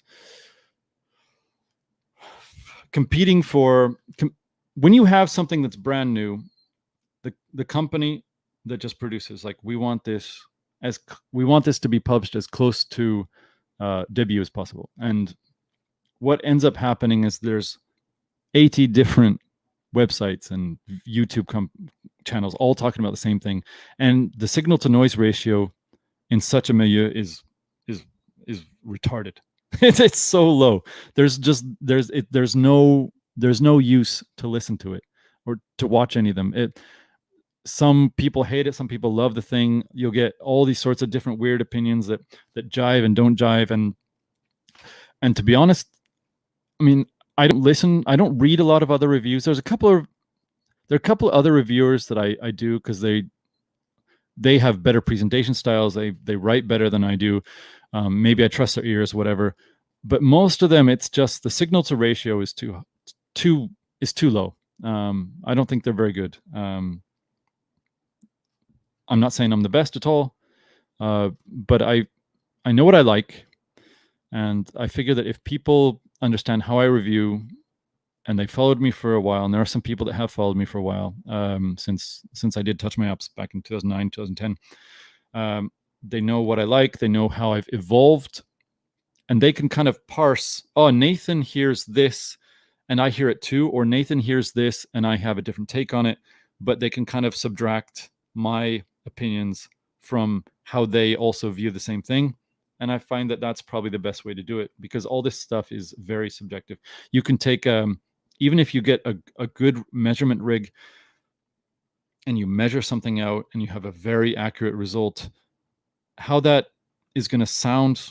competing for when you have something that's brand new, the company that just produces, like, we want this to be published as close to debut as possible. And what ends up happening is there's 80 different websites and YouTube channels all talking about the same thing, and the signal to noise ratio in such a milieu is retarded. It's so low. There's no use to listen to it or to watch any of them. Some people hate it, some people love the thing. You'll get all these sorts of different weird opinions that jive and don't jive. And to be honest, I mean, I don't read a lot of other reviews. There are a couple of other reviewers that I do, because they have better presentation styles. They write better than I do. Maybe I trust their ears, whatever. But most of them, it's just the signal to ratio is too low. I don't think they're very good. I'm not saying I'm the best at all, but I know what I like, and I figure that if people understand how I review, and they followed me for a while, and there are some people that have followed me for a while, since I did Touch My Ups back in 2009, 2010, they know what I like, they know how I've evolved, and they can kind of parse, oh, Nathan hears this and I hear it too, or Nathan hears this and I have a different take on it, but they can kind of subtract my opinions from how they also view the same thing. And I find that that's probably the best way to do it, because all this stuff is very subjective. You can take, even if you get a good measurement rig and you measure something out and you have a very accurate result, how that is going to sound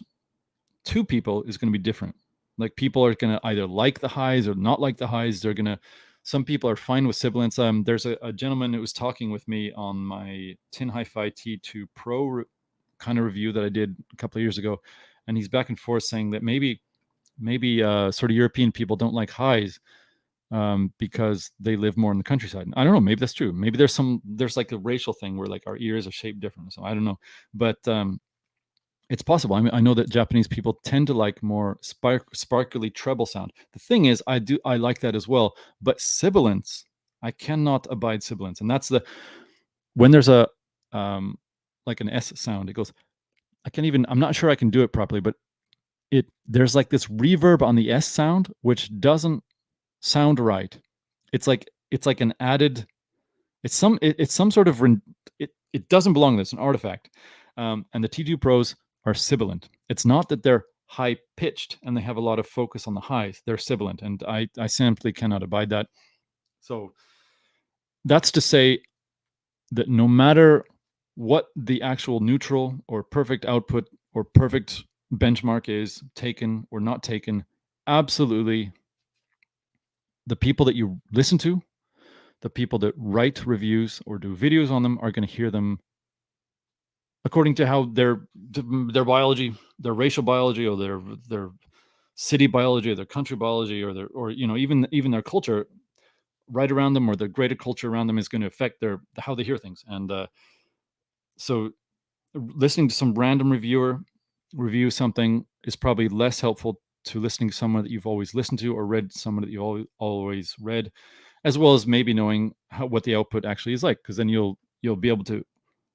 to people is going to be different. Like, people are going to either like the highs or not like the highs. Some people are fine with sibilance. There's a gentleman who was talking with me on my Tin Hi-Fi T2 Pro kind of review that I did a couple of years ago, and he's back and forth saying that maybe sort of European people don't like highs because they live more in the countryside. I don't know. Maybe that's true. Maybe there's like a racial thing where, like, our ears are shaped different. So I don't know, but it's possible. I mean, I know that Japanese people tend to like more sparkly treble sound. The thing is, I like that as well. But sibilance, I cannot abide sibilance, and that's when there's a like an S sound, it goes. I'm not sure I can do it properly, but there's like this reverb on the S sound which doesn't sound right. It's like an added. It's some sort of it doesn't belong there. It's an artifact. And the T2 Pros are sibilant. It's not that they're high pitched and they have a lot of focus on the highs. They're sibilant, and I simply cannot abide that. So that's to say that no matter what the actual neutral or perfect output or perfect benchmark is, taken or not taken, absolutely, the people that you listen to, the people that write reviews or do videos on them, are going to hear them according to how their biology, their racial biology, or their city biology, or their country biology, or even their culture right around them, or the greater culture around them, is going to affect how they hear things. And so listening to some random reviewer review something is probably less helpful to listening to someone that you've always listened to, or read someone that you always read, as well as maybe knowing what the output actually is like, because then you'll be able to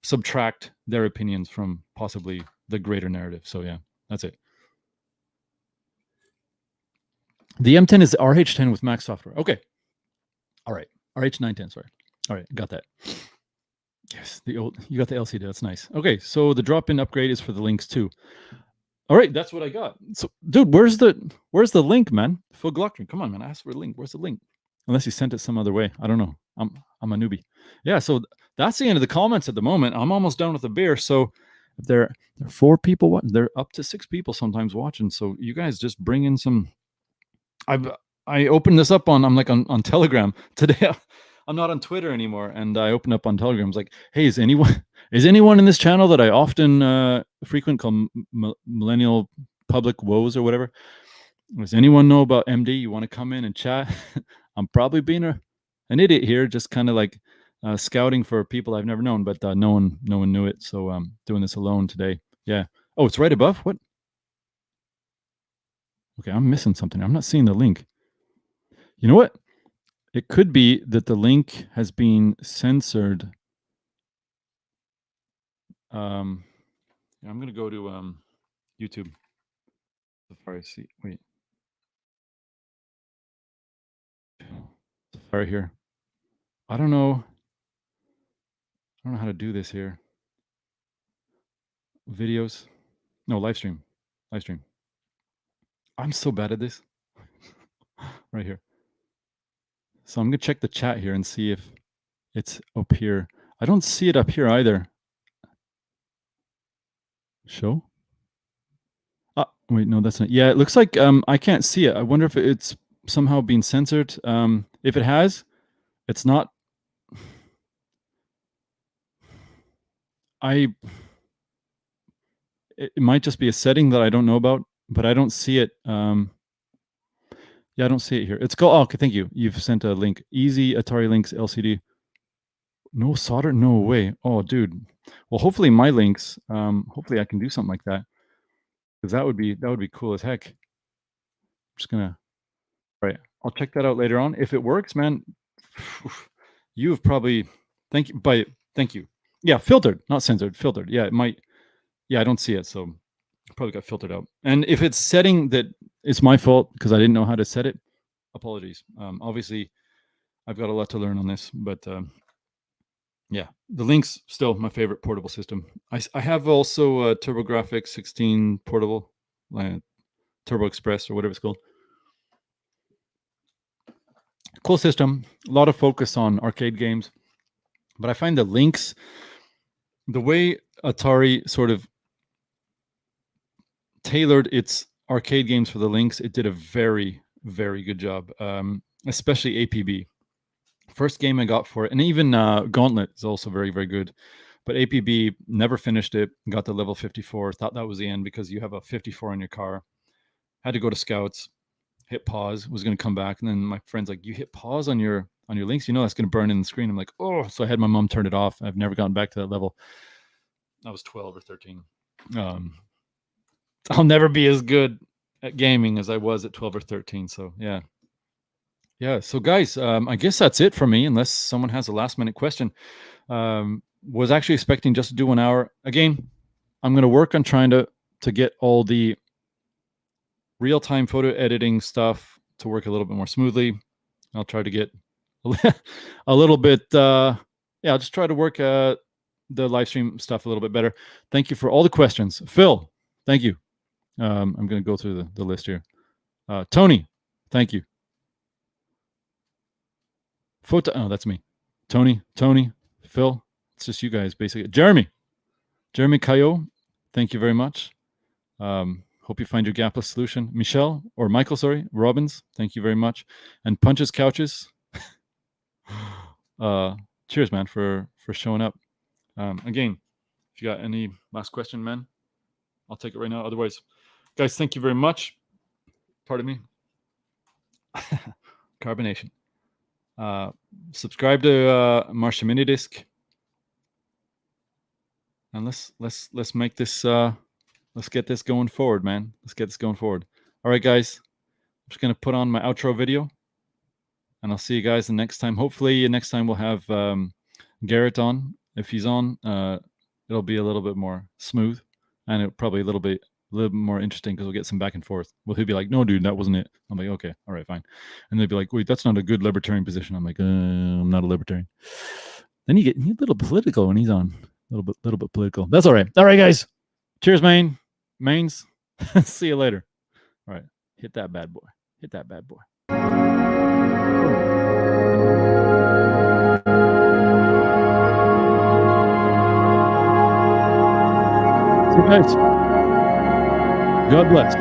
subtract their opinions from possibly the greater narrative. So yeah, that's it. The M10 is the RH10 with Mac software. Okay. All right. RH910, sorry. All right, got that. Yes, you got the LCD. That's nice. Okay, so the drop-in upgrade is for the links too. All right, that's what I got. So, dude, where's the link, man? Phil Glockner, come on, man. I asked for a link. Where's the link? Unless you sent it some other way. I don't know. I'm a newbie. Yeah, so that's the end of the comments at the moment. I'm almost done with the beer. So if there are 4 people watching, they're up to 6 people sometimes watching. So you guys just bring in some. I opened this up on Telegram today. I'm not on Twitter anymore, and I opened up on Telegram. I was like, hey, is anyone in this channel that I often frequent called Millennial Public Woes or whatever? Does anyone know about MD? You want to come in and chat? I'm probably being an idiot here, just kind of like scouting for people I've never known, but no one knew it. So I'm doing this alone today. Yeah. Oh, it's right above? What? Okay, I'm missing something. I'm not seeing the link. You know what? It could be that the link has been censored. I'm going to go to YouTube. Safari, see, wait. Safari here. I don't know how to do this here. Videos. No, Livestream. I'm so bad at this. Right here. So I'm going to check the chat here and see if it's up here. I don't see it up here either. Show? Wait, no, that's not. Yeah, it looks like I can't see it. I wonder if it's somehow been censored. If it has, it's not. It might just be a setting that I don't know about, but I don't see it. Yeah, I don't see it here. It's called. Oh, okay, thank you. You've sent a link. Easy Atari Links LCD. No solder? No way. Oh, dude. Well, hopefully my links. Hopefully I can do something like that, because that would be cool as heck. I'm just gonna. Right. I'll check that out later on. If it works, man, you've probably. Thank you. Yeah, filtered, not censored. Filtered. Yeah, it might. Yeah, I don't see it, so probably got filtered out. And if it's setting that, it's my fault because I didn't know how to set it. Apologies. Obviously, I've got a lot to learn on this, but yeah, the Link's still my favorite portable system. I have also TurboGrafx 16 portable, Turbo Express or whatever it's called. Cool system. A lot of focus on arcade games, but I find the Links, the way Atari sort of tailored its arcade games for the Links, it did a very, very good job, especially APB. First game I got for it, and even Gauntlet is also very, very good. But APB, never finished it, got to level 54, thought that was the end because you have a 54 in your car. Had to go to Scouts, hit pause, was going to come back. And then my friend's like, you hit pause on your Links, you know that's going to burn in the screen. I'm like, oh, so I had my mom turn it off. I've never gotten back to that level. I was 12 or 13. I'll never be as good at gaming as I was at 12 or 13. So yeah. So guys, I guess that's it for me, unless someone has a last minute question. Was actually expecting just to do 1 hour. Again, I'm going to work on trying to get all the real-time photo editing stuff to work a little bit more smoothly. I'll try to get a little bit, I'll just try to work the live stream stuff a little bit better. Thank you for all the questions. Phil, thank you. I'm going to go through the list here. Tony, thank you. Oh, that's me. Tony, Phil, it's just you guys basically. Jeremy Cayo, thank you very much. Hope you find your gapless solution. Michael, Robbins, thank you very much. And Punches Couches, cheers, man, for showing up. Again, if you got any last question, man, I'll take it right now. Otherwise, guys, thank you very much. Pardon me. Carbonation. Subscribe to Marche Minidisc, and let's make this let's get this going forward, man. Let's get this going forward. All right, guys. I'm just going to put on my outro video, and I'll see you guys the next time. Hopefully, next time we'll have Garrett on. If he's on, it'll be a little bit more smooth, and it'll probably a little bit more interesting because we'll get some back and forth. Well, he'll be like, "No, dude, that wasn't it." I'm like, "Okay, all right, fine." And they'll be like, "Wait, that's not a good libertarian position." I'm like, "I'm not a libertarian." Then you get a little political when he's on. A little bit political. That's all right. All right, guys. Cheers, mains. See you later. All right, hit that bad boy. Hit that bad boy. See you guys. God bless.